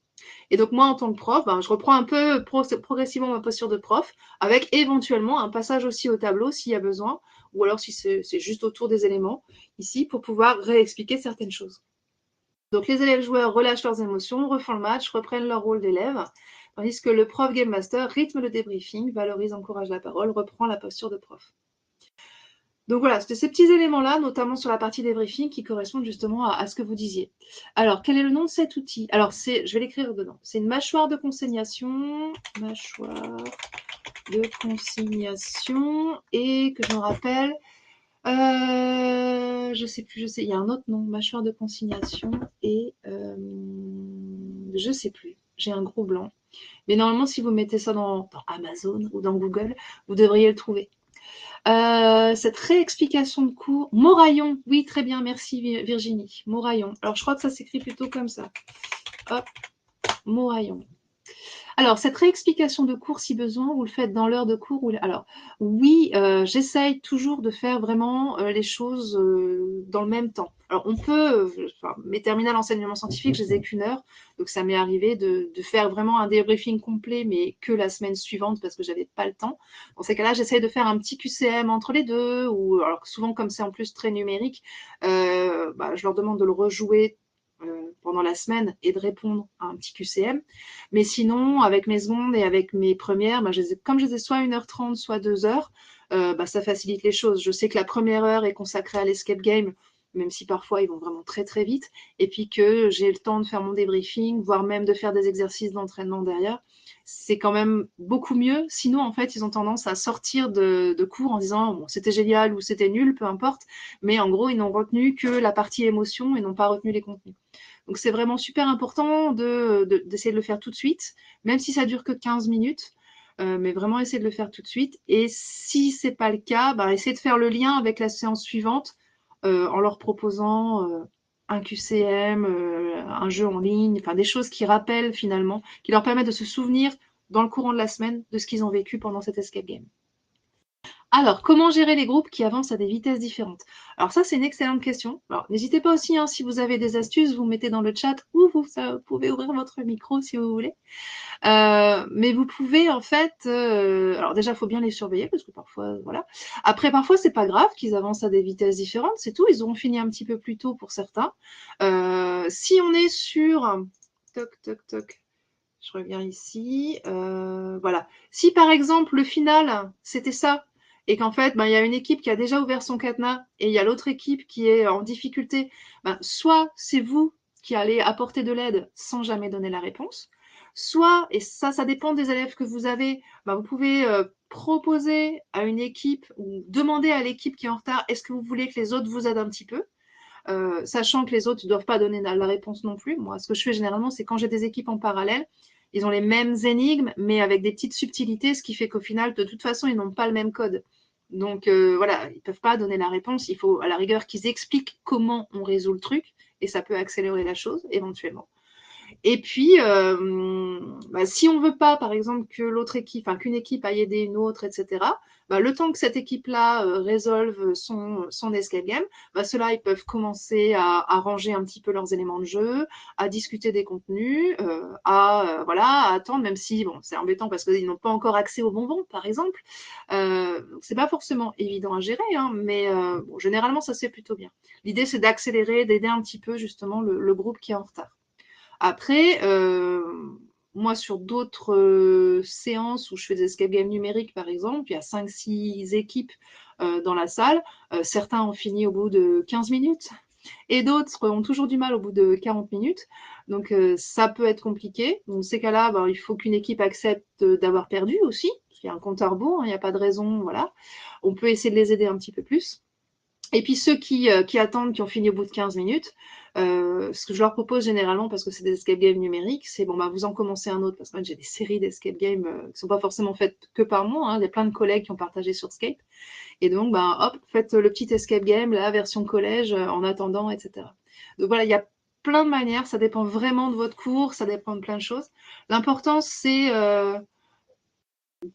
Et donc moi, en tant que prof, je reprends un peu progressivement ma posture de prof, avec éventuellement un passage aussi au tableau s'il y a besoin, ou alors si c'est juste autour des éléments, ici, pour pouvoir réexpliquer certaines choses. Donc les élèves joueurs relâchent leurs émotions, refont le match, reprennent leur rôle d'élève, tandis que le prof Game Master rythme le débriefing, valorise, encourage la parole, reprend la posture de prof. Donc voilà, c'était ces petits éléments-là, notamment sur la partie débriefing, qui correspondent justement à ce que vous disiez. Alors, quel est le nom de cet outil? Alors, je vais l'écrire dedans. C'est une mâchoire de consignation. Mâchoire de consignation. Et que je me rappelle, je sais plus, il y a un autre nom, mâchoire de consignation. Et je sais plus. J'ai un gros blanc. Mais normalement, si vous mettez ça dans Amazon ou dans Google, vous devriez le trouver. Cette réexplication de cours, Moraillon, oui, très bien, merci Virginie, Moraillon. Alors, je crois que ça s'écrit plutôt comme ça. Hop, Moraillon. Alors, cette réexplication de cours, si besoin, vous le faites dans l'heure de cours. Alors, oui, j'essaye toujours de faire vraiment les choses dans le même temps. Alors, on peut, mes terminales enseignement scientifique, je les ai qu'une heure, donc ça m'est arrivé de faire vraiment un débriefing complet, mais que la semaine suivante parce que j'avais pas le temps. Dans ces cas-là, j'essaye de faire un petit QCM entre les deux, ou alors souvent comme c'est en plus très numérique, je leur demande de le rejouer pendant la semaine et de répondre à un petit QCM. Mais sinon, avec mes secondes et avec mes premières, comme je les ai soit 1h30, soit 2 heures, ça facilite les choses. Je sais que la première heure est consacrée à l'escape game. même si parfois ils vont vraiment très très vite, et puis que j'ai le temps de faire mon débriefing, voire même de faire des exercices d'entraînement derrière. C'est quand même beaucoup mieux. Sinon, en fait, ils ont tendance à sortir de cours en disant bon, c'était génial ou c'était nul, peu importe, mais en gros, ils n'ont retenu que la partie émotion et n'ont pas retenu les contenus. Donc c'est vraiment super important d'essayer de le faire tout de suite, même si ça dure que 15 minutes, mais vraiment essayer de le faire tout de suite. Et si c'est pas le cas, bah, essayer de faire le lien avec la séance suivante en leur proposant un QCM, un jeu en ligne, enfin des choses qui rappellent finalement, qui leur permettent de se souvenir dans le courant de la semaine de ce qu'ils ont vécu pendant cet escape game. Alors, comment gérer les groupes qui avancent à des vitesses différentes? Alors ça, c'est une excellente question. Alors, n'hésitez pas aussi, hein, si vous avez des astuces, vous mettez dans le chat ou vous pouvez ouvrir votre micro si vous voulez. Mais vous pouvez en fait, alors déjà, il faut bien les surveiller parce que parfois, voilà. Après, parfois, c'est pas grave qu'ils avancent à des vitesses différentes, c'est tout. Ils auront fini un petit peu plus tôt pour certains. Si on est sur, toc, toc, toc. Je reviens ici. Voilà. Si par exemple le final c'était ça et qu'en fait ben, il y a une équipe qui a déjà ouvert son cadenas et il y a l'autre équipe qui est en difficulté, ben, soit c'est vous qui allez apporter de l'aide sans jamais donner la réponse, soit, et ça dépend des élèves que vous avez, ben, vous pouvez proposer à une équipe ou demander à l'équipe qui est en retard, est-ce que vous voulez que les autres vous aident un petit peu, sachant que les autres ne doivent pas donner la réponse non plus. Moi, ce que je fais généralement, c'est quand j'ai des équipes en parallèle, ils ont les mêmes énigmes, mais avec des petites subtilités, ce qui fait qu'au final, de toute façon, ils n'ont pas le même code. Donc voilà, ils ne peuvent pas donner la réponse. Il faut à la rigueur qu'ils expliquent comment on résout le truc, et ça peut accélérer la chose éventuellement. Et puis, bah, si on veut pas, par exemple, que l'autre équipe, enfin qu'une équipe aille aider une autre, etc., bah, le temps que cette équipe-là résolve son escape game, bah, ceux-là, ils peuvent commencer à ranger un petit peu leurs éléments de jeu, à discuter des contenus, voilà, à attendre, même si bon, c'est embêtant parce qu'ils n'ont pas encore accès aux bonbons, par exemple. C'est pas forcément évident à gérer, hein, mais bon, généralement, ça se fait plutôt bien. L'idée, c'est d'accélérer, d'aider un petit peu justement le groupe qui est en retard. Après, moi, sur d'autres séances où je fais des escape games numériques, par exemple, il y a 5-6 équipes dans la salle. Certains ont fini au bout de 15 minutes et d'autres ont toujours du mal au bout de 40 minutes. Donc, ça peut être compliqué. Dans ces cas-là, ben, il faut qu'une équipe accepte d'avoir perdu aussi. Il y a un compte à rebours, hein, il n'y a pas de raison. Voilà. On peut essayer de les aider un petit peu plus. Et puis ceux qui attendent, qui ont fini au bout de 15 minutes, ce que je leur propose généralement, parce que c'est des escape games numériques, c'est bon, bah, vous en commencez un autre, parce que j'ai des séries d'escape games qui ne sont pas forcément faites que par moi, hein. Il y a plein de collègues qui ont partagé sur Skype. Et donc, bah, hop, faites le petit escape game, la version collège, en attendant, etc. Donc voilà, il y a plein de manières, ça dépend vraiment de votre cours, ça dépend de plein de choses. L'important, c'est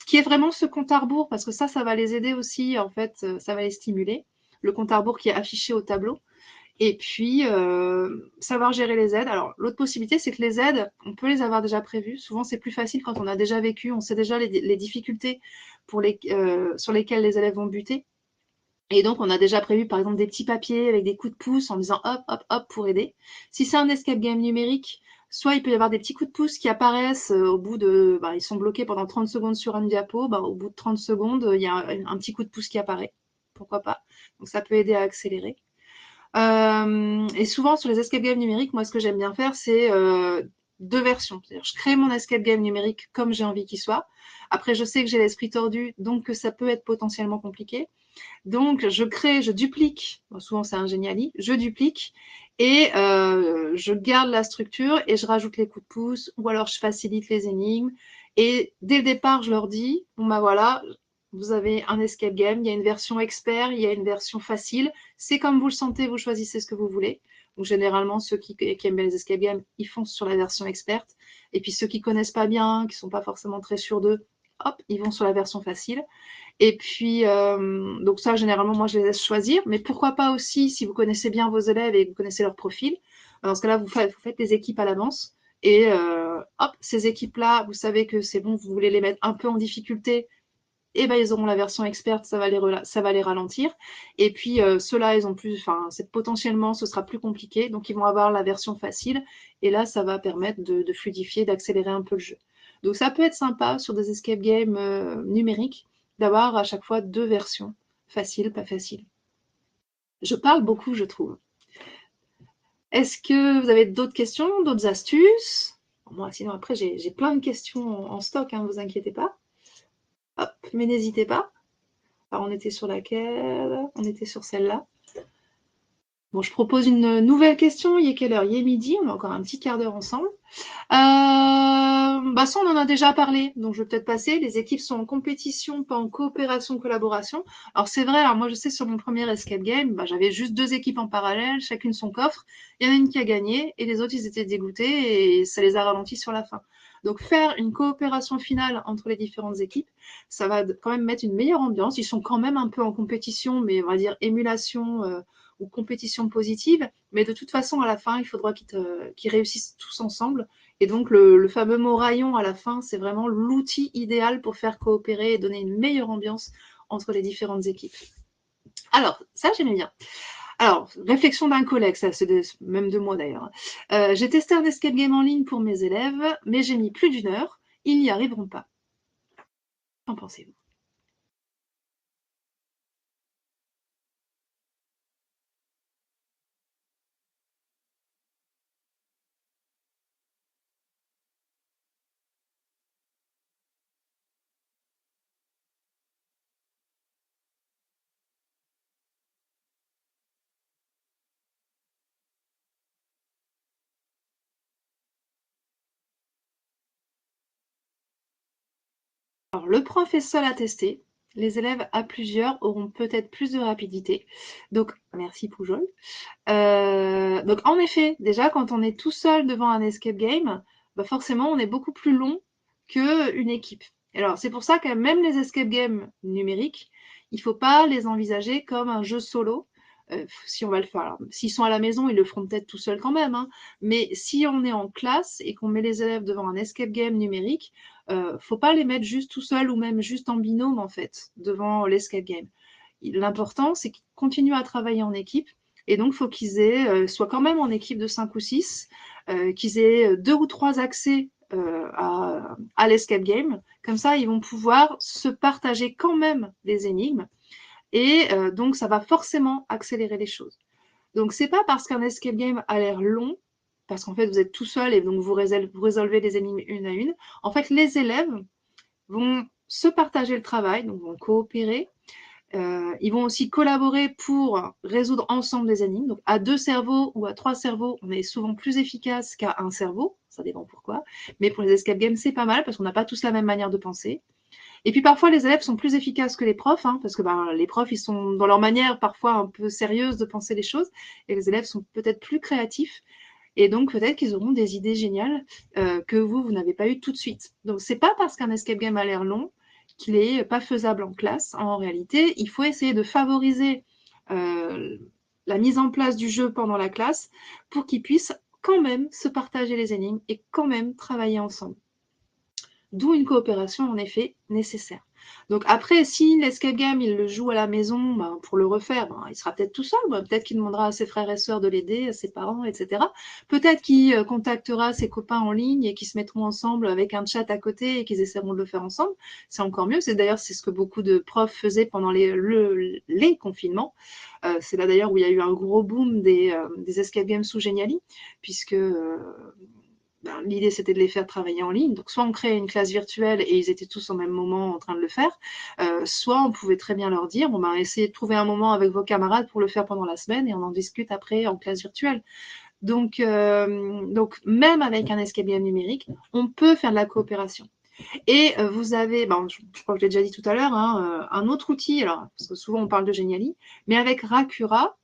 qu'il y ait vraiment ce compte à rebours, parce que ça va les aider aussi, en fait, ça va les stimuler. Le compte à rebours qui est affiché au tableau. Et puis, savoir gérer les aides. Alors, l'autre possibilité, c'est que les aides, on peut les avoir déjà prévues. Souvent, c'est plus facile quand on a déjà vécu, on sait déjà les difficultés sur lesquelles les élèves vont buter. Et donc, on a déjà prévu, par exemple, des petits papiers avec des coups de pouce en disant hop, hop, hop pour aider. Si c'est un escape game numérique, soit il peut y avoir des petits coups de pouce qui apparaissent au bout de. Bah, ils sont bloqués pendant 30 secondes sur une diapo. Bah, au bout de 30 secondes, il y a un petit coup de pouce qui apparaît. Pourquoi pas? Donc, ça peut aider à accélérer. Et souvent, sur les escape games numériques, moi, ce que j'aime bien faire, c'est deux versions. C'est-à-dire, je crée mon escape game numérique comme j'ai envie qu'il soit. Après, je sais que j'ai l'esprit tordu, donc que ça peut être potentiellement compliqué. Donc, je duplique, bon, souvent c'est un Geniali, je duplique et je garde la structure et je rajoute les coups de pouce ou alors je facilite les énigmes. Et dès le départ, je leur dis, bon bah voilà, vous avez un escape game, il y a une version expert, il y a une version facile. C'est comme vous le sentez, vous choisissez ce que vous voulez. Donc généralement, ceux qui aiment bien les escape games, ils foncent sur la version experte. Et puis ceux qui connaissent pas bien, qui sont pas forcément très sûrs d'eux, hop, ils vont sur la version facile. Et puis, donc ça, généralement, moi, je les laisse choisir. Mais pourquoi pas aussi, si vous connaissez bien vos élèves et que vous connaissez leur profil, dans ce cas-là, vous faites des équipes à l'avance. Et hop, ces équipes-là, vous savez que c'est bon, vous voulez les mettre un peu en difficulté, et ben ils auront la version experte, ça va les ralentir. Et puis ceux-là, ils ont plus, enfin, c'est potentiellement, ce sera plus compliqué, donc ils vont avoir la version facile. Et là, ça va permettre de fluidifier, d'accélérer un peu le jeu. Donc ça peut être sympa sur des escape games numériques d'avoir à chaque fois deux versions, facile, pas facile. Je parle beaucoup, je trouve. Est-ce que vous avez d'autres questions, d'autres astuces? Moi, sinon, après, j'ai plein de questions en stock, hein, ne vous inquiétez pas. Hop, mais n'hésitez pas. Alors, on était sur laquelle? On était sur celle-là. Bon, je propose une nouvelle question. Il est quelle heure? Il est midi, on a encore un petit quart d'heure ensemble. Bah ça, on en a déjà parlé, donc je vais peut-être passer. Les équipes sont en compétition, pas en coopération, collaboration. Alors c'est vrai, alors moi je sais sur mon premier escape game, bah, j'avais juste 2 équipes en parallèle, chacune son coffre. Il y en a une qui a gagné et les autres ils étaient dégoûtés et ça les a ralentis sur la fin. Donc faire une coopération finale entre les différentes équipes, ça va quand même mettre une meilleure ambiance. Ils sont quand même un peu en compétition, mais on va dire émulation ou compétition positive. Mais de toute façon, à la fin, il faudra qu'ils réussissent tous ensemble. Et donc, le fameux mot rayon à la fin, c'est vraiment l'outil idéal pour faire coopérer et donner une meilleure ambiance entre les différentes équipes. Alors, ça, j'aimais bien. Alors, réflexion d'un collègue, ça, c'est même de moi d'ailleurs. J'ai testé un escape game en ligne pour mes élèves, mais j'ai mis plus d'1 heure. Ils n'y arriveront pas. Qu'en pensez-vous? Alors, le prof est seul à tester. Les élèves à plusieurs auront peut-être plus de rapidité. Donc, merci Poujol. Donc en effet, déjà quand on est tout seul devant un escape game, bah forcément on est beaucoup plus long qu'une équipe. Alors c'est pour ça que même les escape games numériques, il ne faut pas les envisager comme un jeu solo. Si on va le faire, alors, s'ils sont à la maison, ils le feront peut-être tout seuls quand même, hein. Mais si on est en classe et qu'on met les élèves devant un escape game numérique, faut pas les mettre juste tout seuls ou même juste en binôme en fait devant l'escape game. L'important, c'est qu'ils continuent à travailler en équipe. Et donc, il faut qu'ils soient quand même en équipe de 5 ou 6, qu'ils aient 2 ou 3 accès à l'escape game. Comme ça, ils vont pouvoir se partager quand même des énigmes. Et donc, ça va forcément accélérer les choses. Donc, c'est pas parce qu'un escape game a l'air long, parce qu'en fait, vous êtes tout seul et donc vous résolvez les énigmes une à une. En fait, les élèves vont se partager le travail, donc vont coopérer. Ils vont aussi collaborer pour résoudre ensemble des énigmes. Donc, à 2 cerveaux ou à 3 cerveaux, on est souvent plus efficace qu'à un cerveau. Ça dépend pourquoi. Mais pour les escape games, c'est pas mal parce qu'on n'a pas tous la même manière de penser. Et puis parfois, les élèves sont plus efficaces que les profs, hein, parce que ben, les profs, ils sont dans leur manière parfois un peu sérieuse de penser les choses, et les élèves sont peut-être plus créatifs, et donc peut-être qu'ils auront des idées géniales que vous n'avez pas eues tout de suite. Donc c'est pas parce qu'un escape game a l'air long qu'il est pas faisable en classe. En réalité, il faut essayer de favoriser la mise en place du jeu pendant la classe pour qu'ils puissent quand même se partager les énigmes et quand même travailler ensemble. D'où une coopération en effet nécessaire. Donc après, si l'escape game, il le joue à la maison ben, pour le refaire, ben, il sera peut-être tout seul, ben, peut-être qu'il demandera à ses frères et sœurs de l'aider, à ses parents, etc. Peut-être qu'il contactera ses copains en ligne et qu'ils se mettront ensemble avec un chat à côté et qu'ils essaieront de le faire ensemble. C'est encore mieux. C'est d'ailleurs c'est ce que beaucoup de profs faisaient pendant les confinements. C'est là d'ailleurs où il y a eu un gros boom des escape games sous Geniali, puisque ben, l'idée c'était de les faire travailler en ligne. Donc soit on créait une classe virtuelle et ils étaient tous au même moment en train de le faire, soit on pouvait très bien leur dire, bon ben essayez de trouver un moment avec vos camarades pour le faire pendant la semaine et on en discute après en classe virtuelle. Donc même avec un escape game numérique, on peut faire de la coopération. Et vous avez, ben, je crois que je l'ai déjà dit tout à l'heure, hein, un autre outil, alors, parce que souvent on parle de Geniali, mais avec Rakura,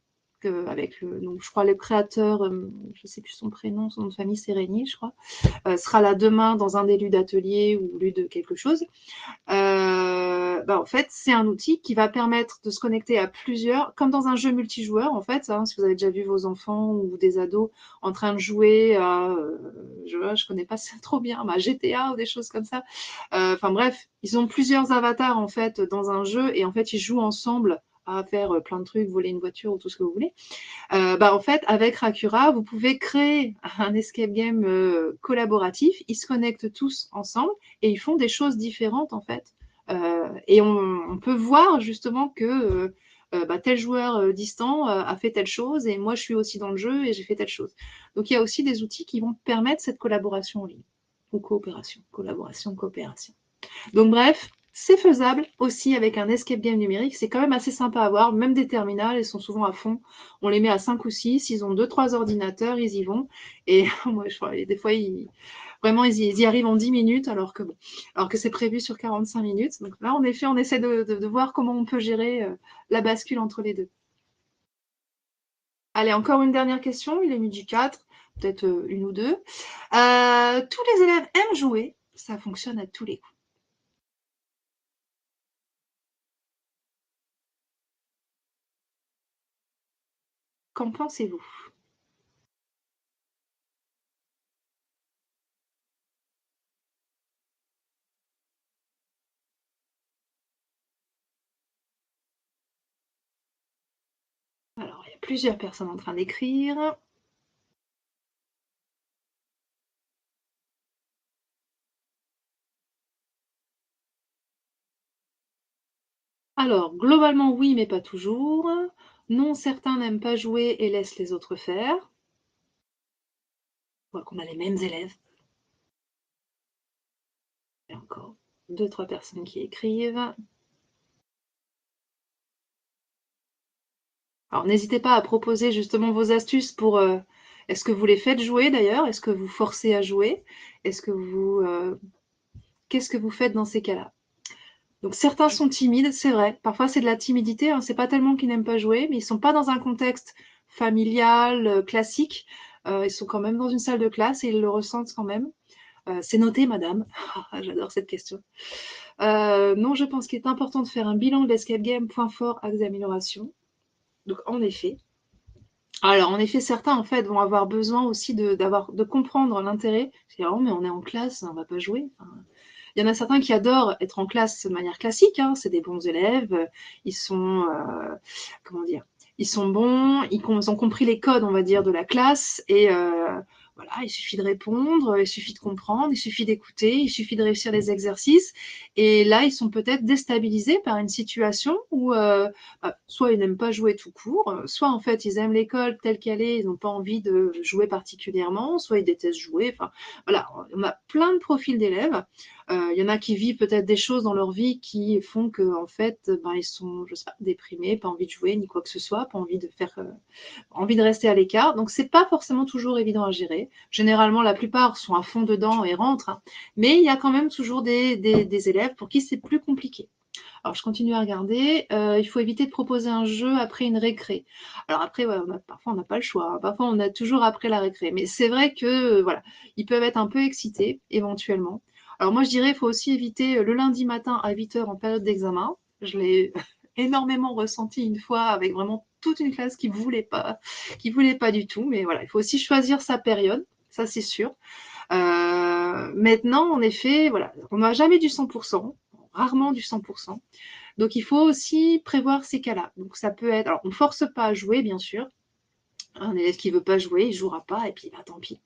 avec donc, je crois le créateur, je ne sais plus son prénom, son nom de famille c'est Régnier, je crois, sera là demain dans un des lieux d'atelier ou lieu de quelque chose. Bah, en fait, c'est un outil qui va permettre de se connecter à plusieurs, comme dans un jeu multijoueur, en fait. Hein, si vous avez déjà vu vos enfants ou des ados en train de jouer à, je connais pas ça trop bien, à GTA ou des choses comme ça. Enfin bref, ils ont plusieurs avatars en fait dans un jeu et en fait ils jouent ensemble à faire plein de trucs, voler une voiture ou tout ce que vous voulez. Bah, en fait, avec Rakura, vous pouvez créer un escape game collaboratif. Ils se connectent tous ensemble et ils font des choses différentes en fait. Et on peut voir justement que tel joueur distant a fait telle chose et moi je suis aussi dans le jeu et j'ai fait telle chose. Donc il y a aussi des outils qui vont permettre cette collaboration en ligne ou coopération, collaboration, coopération. Donc bref, c'est faisable aussi avec un escape game numérique. C'est quand même assez sympa à voir. Même des terminales, elles sont souvent à fond. On les met à 5 ou 6. Ils ont 2-3 ordinateurs, ils y vont. Et moi, je crois, des fois, vraiment, ils y arrivent en 10 minutes alors que c'est prévu sur 45 minutes. Donc là, en effet, on essaie de voir comment on peut gérer la bascule entre les deux. Allez, encore une dernière question. Il est midi 4, peut-être une ou deux. Tous les élèves aiment jouer. Ça fonctionne à tous les coups. Qu'en pensez-vous? Alors, il y a plusieurs personnes en train d'écrire. Alors, globalement, oui, mais pas toujours. Non, certains n'aiment pas jouer et laissent les autres faire. On voit qu'on a les mêmes élèves. Il y a encore deux, trois personnes qui écrivent. Alors, n'hésitez pas à proposer justement vos astuces pour... est-ce que vous les faites jouer d'ailleurs? Est-ce que vous forcez à jouer? Est-ce que vous... qu'est-ce que vous faites dans ces cas-là? Donc certains sont timides, c'est vrai. Parfois c'est de la timidité, hein. C'est pas tellement qu'ils n'aiment pas jouer, mais ils sont pas dans un contexte familial, classique. Ils sont quand même dans une salle de classe et ils le ressentent quand même. C'est noté, madame. J'adore cette question. Non, je pense qu'il est important de faire un bilan de l'escape game, point fort, axe d'amélioration. Donc en effet. Alors en effet, certains en fait vont avoir besoin aussi de comprendre l'intérêt. C'est oh mais on est en classe, on va pas jouer. Enfin, il y en a certains qui adorent être en classe de manière classique, hein, c'est des bons élèves, ils sont, comment dire, ils sont bons, ils ont compris les codes, on va dire, de la classe, et voilà, il suffit de répondre, il suffit de comprendre, il suffit d'écouter, il suffit de réussir les exercices, et là, ils sont peut-être déstabilisés par une situation où soit ils n'aiment pas jouer tout court, soit en fait ils aiment l'école telle qu'elle est, ils n'ont pas envie de jouer particulièrement, soit ils détestent jouer, enfin voilà, on a plein de profils d'élèves. Il y en a qui vivent peut-être des choses dans leur vie qui font que en fait, ben, ils sont, je sais pas, déprimés, pas envie de jouer ni quoi que ce soit, pas envie de faire, envie de rester à l'écart. Donc c'est pas forcément toujours évident à gérer. Généralement, la plupart sont à fond dedans et rentrent, hein. Mais il y a quand même toujours des élèves pour qui c'est plus compliqué. Alors, je continue à regarder. Il faut éviter de proposer un jeu après une récré. Alors après, ouais, parfois, on n'a pas le choix, hein. Parfois, on a toujours après la récré. Mais c'est vrai que, voilà, ils peuvent être un peu excités, éventuellement. Alors moi, je dirais, il faut aussi éviter le lundi matin à 8 heures en période d'examen. Je l'ai énormément ressenti une fois avec vraiment toute une classe qui voulait pas du tout. Mais voilà, il faut aussi choisir sa période, ça c'est sûr. Maintenant, en effet, voilà, on n'a jamais du 100%, rarement du 100%. Donc, il faut aussi prévoir ces cas-là. Donc, ça peut être, alors, on ne force pas à jouer, bien sûr. Un élève qui ne veut pas jouer, il ne jouera pas, et puis, bah, tant pis.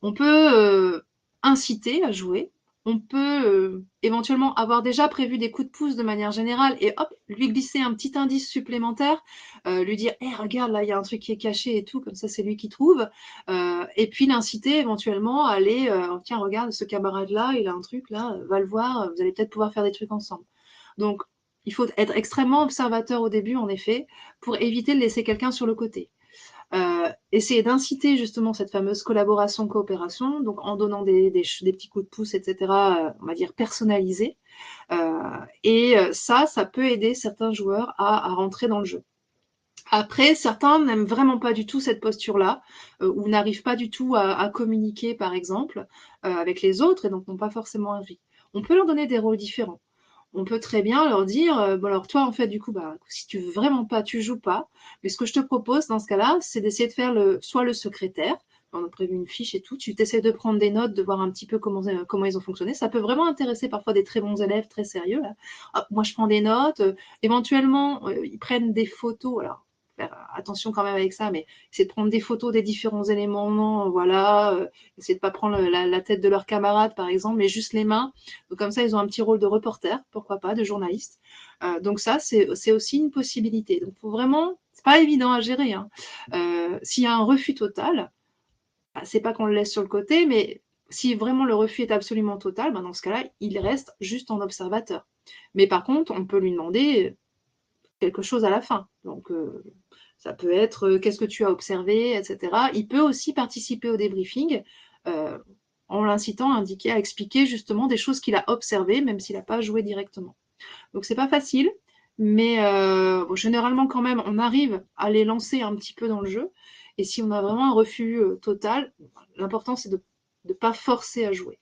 On peut inciter à jouer. On peut éventuellement avoir déjà prévu des coups de pouce de manière générale et hop, lui glisser un petit indice supplémentaire, lui dire hey, regarde, là, il y a un truc qui est caché et tout, comme ça, c'est lui qui trouve. Et puis l'inciter éventuellement à aller tiens, regarde, ce camarade-là, il a un truc là, va le voir, vous allez peut-être pouvoir faire des trucs ensemble. Donc, il faut être extrêmement observateur au début, en effet, pour éviter de laisser quelqu'un sur le côté. Essayer d'inciter justement cette fameuse collaboration-coopération, donc en donnant des petits coups de pouce, etc., on va dire personnalisés. Et ça peut aider certains joueurs à rentrer dans le jeu. Après, certains n'aiment vraiment pas du tout cette posture-là, ou n'arrivent pas du tout à communiquer, par exemple, avec les autres, et donc n'ont pas forcément envie. On peut leur donner des rôles différents. On peut très bien leur dire, bon alors toi en fait du coup bah si tu veux vraiment pas, tu joues pas. Mais ce que je te propose dans ce cas-là, c'est d'essayer de faire soit le secrétaire, on a prévu une fiche et tout, tu t'essaies de prendre des notes, de voir un petit peu comment ils ont fonctionné. Ça peut vraiment intéresser parfois des très bons élèves, très sérieux là. Hop, moi je prends des notes, éventuellement ils prennent des photos. Alors faire attention quand même avec ça, mais essayer de prendre des photos des différents éléments, voilà, essayer de pas prendre la tête de leur camarade, par exemple, mais juste les mains. Donc comme ça, ils ont un petit rôle de reporter, pourquoi pas, de journaliste. Donc ça, c'est aussi une possibilité. Donc faut vraiment, c'est pas évident à gérer, hein. S'il y a un refus total, bah, c'est pas qu'on le laisse sur le côté, mais si vraiment le refus est absolument total, bah, dans ce cas-là, il reste juste en observateur. Mais par contre, on peut lui demander quelque chose à la fin. Donc, ça peut être qu'est-ce que tu as observé, etc. Il peut aussi participer au débriefing euh, en l'incitant à indiquer, à expliquer justement des choses qu'il a observées, même s'il n'a pas joué directement. Donc, c'est pas facile, mais bon, généralement, quand même, on arrive à les lancer un petit peu dans le jeu. Et si on a vraiment un refus total, l'important, c'est de ne pas forcer à jouer.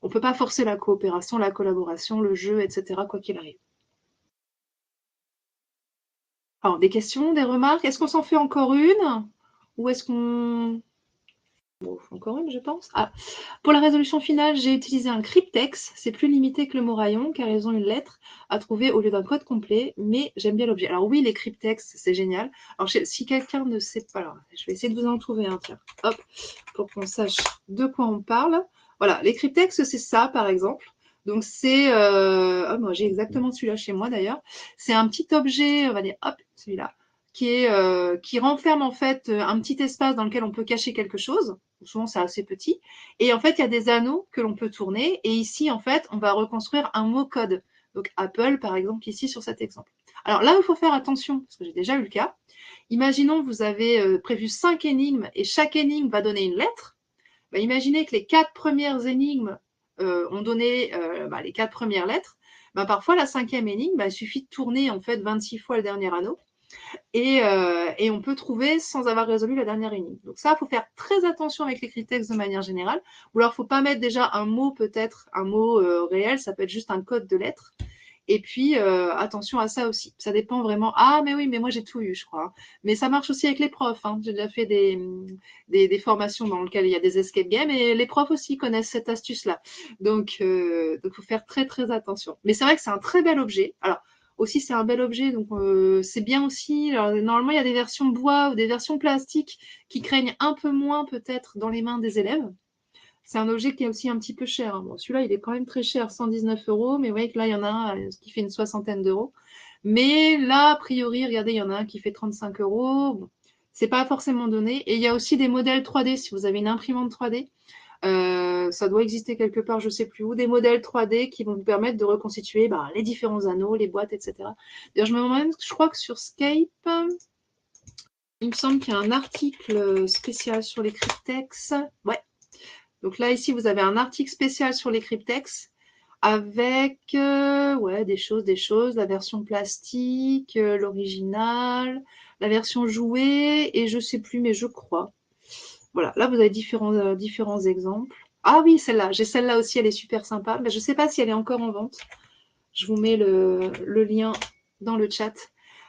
On ne peut pas forcer la coopération, la collaboration, le jeu, etc., quoi qu'il arrive. Alors, des questions, des remarques? Est-ce qu'on s'en fait encore une? Ou est-ce qu'on... Bon, encore une, je pense. Ah, pour la résolution finale, j'ai utilisé un cryptex. C'est plus limité que le mot rayon, car ils ont une lettre à trouver au lieu d'un code complet, mais j'aime bien l'objet. Alors oui, les cryptex, c'est génial. Alors, si quelqu'un ne sait pas, alors, je vais essayer de vous en trouver un, tiens. Hop, pour qu'on sache de quoi on parle. Voilà, les cryptex, c'est ça, par exemple. Donc, c'est... Oh, moi, j'ai exactement celui-là chez moi, d'ailleurs. C'est un petit objet, on va dire, hop, celui-là, qui renferme, en fait, un petit espace dans lequel on peut cacher quelque chose. Souvent, c'est assez petit. Et en fait, il y a des anneaux que l'on peut tourner. Et ici, en fait, on va reconstruire un mot code. Donc, Apple, par exemple, ici, sur cet exemple. Alors là, il faut faire attention, parce que j'ai déjà eu le cas. Imaginons, vous avez prévu 5 énigmes et chaque énigme va donner une lettre. Bah, imaginez que les 4 premières énigmes ont donné les 4 premières lettres. Bah, parfois, la 5e énigme, bah, il suffit de tourner en fait 26 fois le dernier anneau et on peut trouver sans avoir résolu la dernière énigme. Donc ça, il faut faire très attention avec l'écrit texte de manière générale. Ou alors, il ne faut pas mettre déjà un mot, peut-être un mot réel, ça peut être juste un code de lettres. Et puis, attention à ça aussi. Ça dépend vraiment. Ah, mais oui, mais moi j'ai tout eu, je crois. Mais ça marche aussi avec les profs, hein. J'ai déjà fait des formations dans lesquelles il y a des escape games et les profs aussi connaissent cette astuce-là. Donc, faut faire très, très attention. Mais c'est vrai que c'est un très bel objet. Alors, aussi, c'est un bel objet, donc c'est bien aussi. Alors, normalement, il y a des versions bois ou des versions plastiques qui craignent un peu moins peut-être dans les mains des élèves. C'est un objet qui est aussi un petit peu cher, hein. Bon, celui-là, il est quand même très cher, 119 €, mais vous voyez que là, il y en a un qui fait une soixantaine d'euros. Mais là, a priori, regardez, il y en a un qui fait 35 €. Bon, c'est pas forcément donné. Et il y a aussi des modèles 3D, si vous avez une imprimante 3D. Ça doit exister quelque part, je ne sais plus où, des modèles 3D qui vont vous permettre de reconstituer les différents anneaux, les boîtes, etc. D'ailleurs, je me demande, je crois que sur Skype, il me semble qu'il y a un article spécial sur les cryptex. Ouais, donc là, ici, vous avez un article spécial sur les cryptex avec des choses, la version plastique, l'original, la version jouée, et je ne sais plus, mais je crois. Voilà, là, vous avez différents exemples. Ah oui, celle-là, j'ai celle-là aussi, elle est super sympa, mais je ne sais pas si elle est encore en vente. Je vous mets le lien dans le chat.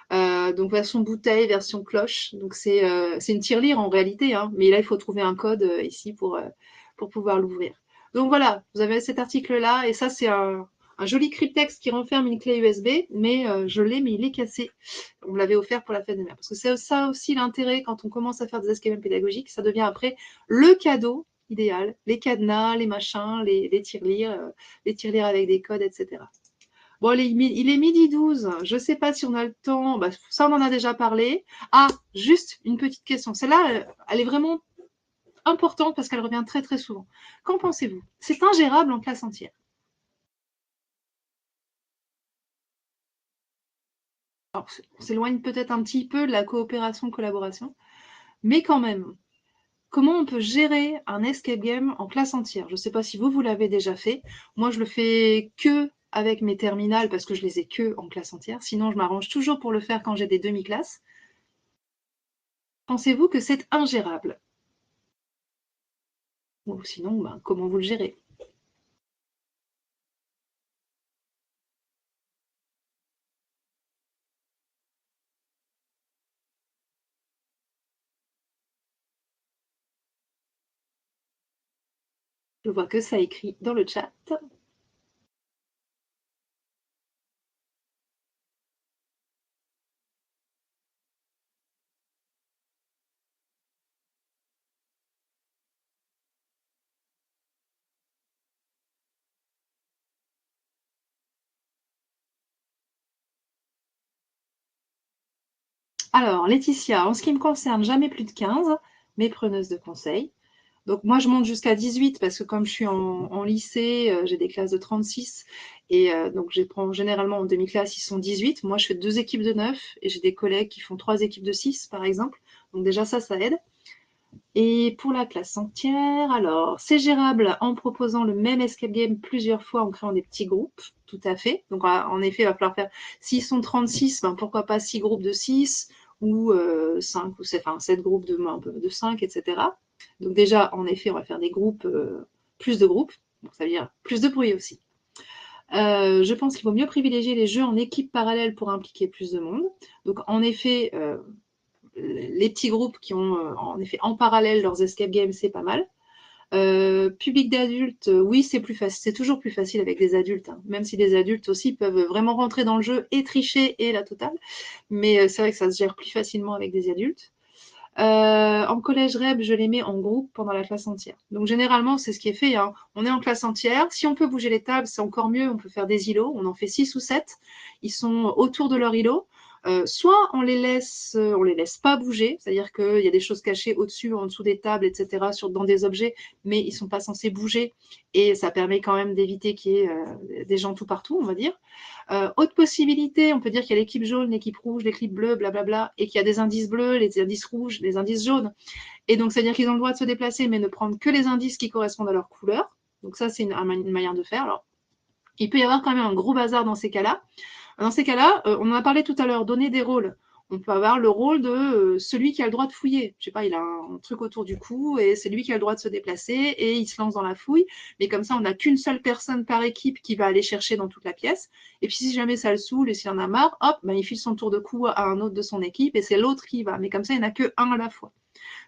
Donc version bouteille, version cloche. Donc c'est une tirelire en réalité, hein, mais là il faut trouver un code ici pour pouvoir l'ouvrir. Donc voilà, vous avez cet article-là, et ça c'est un joli cryptex qui renferme une clé USB, mais je l'ai, mais il est cassé. On me l'avait offert pour la fête des mères. Parce que c'est ça aussi l'intérêt quand on commence à faire des escape games pédagogiques, ça devient après le cadeau idéal, les cadenas, les machins, les tirelires avec des codes, etc. Bon, il est midi 12. Je ne sais pas si on a le temps. Bah, ça, on en a déjà parlé. Ah, juste une petite question. Celle-là, elle est vraiment importante parce qu'elle revient très, très souvent. Qu'en pensez-vous? C'est ingérable en classe entière. Alors, on s'éloigne peut-être un petit peu de la coopération-collaboration, mais quand même, comment on peut gérer un escape game en classe entière? Je ne sais pas si vous l'avez déjà fait. Moi, je le fais que avec mes terminales parce que je les ai que en classe entière. Sinon, je m'arrange toujours pour le faire quand j'ai des demi-classes. Pensez-vous que c'est ingérable? Ou sinon, comment vous le gérez? Je vois que ça écrit dans le chat. Alors, Laetitia, en ce qui me concerne, jamais plus de 15, mais preneuse de conseils. Donc moi, je monte jusqu'à 18 parce que comme je suis en lycée, j'ai des classes de 36 et donc je prends généralement en demi-classe, ils sont 18. Moi, je fais 2 équipes de 9 et j'ai des collègues qui font 3 équipes de 6, par exemple. Donc déjà ça aide. Et pour la classe entière, alors, c'est gérable en proposant le même escape game plusieurs fois en créant des petits groupes, tout à fait. Donc en effet, il va falloir faire, s'ils sont 36, ben, pourquoi pas 6 groupes de 6 ou 5 ou 7, enfin 7 groupes de 5, etc. Donc déjà, en effet, on va faire des groupes, plus de groupes, donc ça veut dire plus de bruit aussi. Je pense qu'il vaut mieux privilégier les jeux en équipe parallèle pour impliquer plus de monde. Donc en effet, les petits groupes qui ont en effet en parallèle leurs escape games, c'est pas mal. Public d'adultes, oui, c'est plus facile, c'est toujours plus facile avec des adultes, hein, même si les adultes aussi peuvent vraiment rentrer dans le jeu et tricher et la totale. Mais c'est vrai que ça se gère plus facilement avec des adultes. En collège REB, je les mets en groupe pendant la classe entière. Donc généralement, c'est ce qui est fait, hein. On est en classe entière. Si on peut bouger les tables, c'est encore mieux. On peut faire des îlots. On en fait 6 ou 7. Ils sont autour de leur îlot. Soit on les laisse pas bouger, c'est-à-dire qu'il y a des choses cachées au-dessus, en dessous des tables, etc., dans des objets, mais ils sont pas censés bouger et ça permet quand même d'éviter qu'il y ait des gens tout partout, on va dire. Autre possibilité, on peut dire qu'il y a l'équipe jaune, l'équipe rouge, l'équipe bleue, blablabla, et qu'il y a des indices bleus, les indices rouges, les indices jaunes. Et donc, c'est-à-dire qu'ils ont le droit de se déplacer, mais ne prendre que les indices qui correspondent à leur couleur. Donc ça, c'est une manière de faire. Alors, il peut y avoir quand même un gros bazar dans ces cas-là. Dans ces cas-là, on en a parlé tout à l'heure, donner des rôles. On peut avoir le rôle de celui qui a le droit de fouiller. Je sais pas, il a un truc autour du cou et c'est lui qui a le droit de se déplacer et il se lance dans la fouille. Mais comme ça, on n'a qu'une seule personne par équipe qui va aller chercher dans toute la pièce. Et puis si jamais ça le saoule et s'il en a marre, hop, ben, il file son tour de cou à un autre de son équipe et c'est l'autre qui va. Mais comme ça, il n'y en a qu'un à la fois.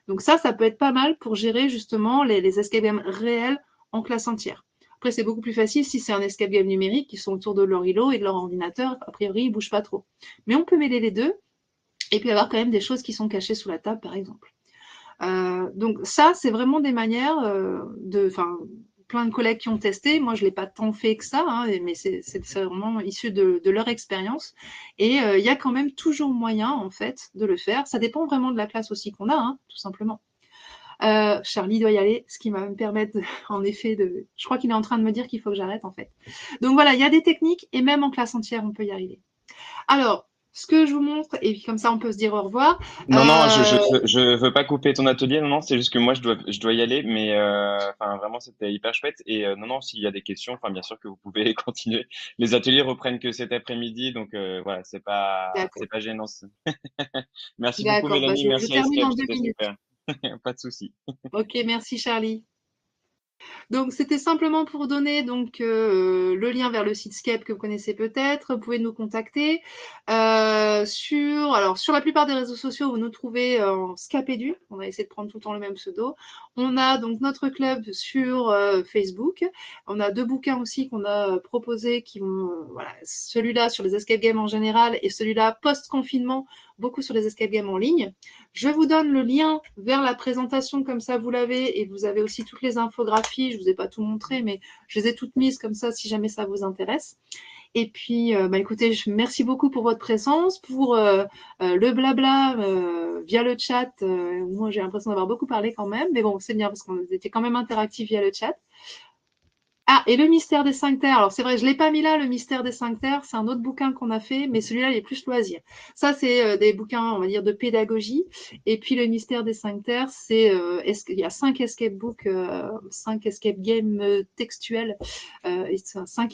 Donc ça peut être pas mal pour gérer justement les escape games réels en classe entière. Après, c'est beaucoup plus facile si c'est un escape game numérique qui sont autour de leur îlot et de leur ordinateur. A priori, ils ne bougent pas trop. Mais on peut mêler les deux et puis avoir quand même des choses qui sont cachées sous la table, par exemple. Donc ça, c'est vraiment des manières plein de collègues qui ont testé. Moi, je ne l'ai pas tant fait que ça, hein, mais c'est vraiment issu de leur expérience. Et il y a quand même toujours moyen, en fait, de le faire. Ça dépend vraiment de la classe aussi qu'on a, hein, tout simplement. Charlie doit y aller, ce qui va me permettre, en effet, de... Je crois qu'il est en train de me dire qu'il faut que j'arrête, en fait. Donc voilà, il y a des techniques, et même en classe entière, on peut y arriver. Alors, ce que je vous montre, et puis comme ça, on peut se dire au revoir. Non, non, je veux pas couper ton atelier. Non, non, c'est juste que moi, je dois y aller. Mais enfin, vraiment, c'était hyper chouette. Et non, non, s'il y a des questions, enfin, bien sûr que vous pouvez continuer. Les ateliers reprennent que cet après-midi, donc voilà, c'est D'accord. pas gênant. Merci beaucoup, D'accord, bah, Mélanie. je Merci à termine Escape, en deux c'était minutes. super. Pas de souci. Ok, merci Charlie. Donc, c'était simplement pour donner donc, le lien vers le site Scape que vous connaissez peut-être. Vous pouvez nous contacter. Sur la plupart des réseaux sociaux, vous nous trouvez en Scapédu. On va essayer de prendre tout le temps le même pseudo. On a donc notre club sur Facebook. On a 2 bouquins aussi qu'on a proposés qui vont, voilà, celui-là sur les escape games en général et celui-là post-confinement, beaucoup sur les escape games en ligne. Je vous donne le lien vers la présentation, comme ça vous l'avez, et vous avez aussi toutes les infographies. Je ne vous ai pas tout montré, mais je les ai toutes mises comme ça si jamais ça vous intéresse. Et puis, écoutez, merci beaucoup pour votre présence, pour le blabla via le chat. Moi, j'ai l'impression d'avoir beaucoup parlé quand même, mais bon, c'est bien parce qu'on était quand même interactifs via le chat. Ah, et le mystère des 5 terres. Alors, c'est vrai, je ne l'ai pas mis là, le mystère des 5 terres. C'est un autre bouquin qu'on a fait, mais celui-là, il est plus loisir. Ça, c'est des bouquins, on va dire, de pédagogie. Et puis, le mystère des 5 terres, il y a 5 escape books, 5 escape games textuels. Et 5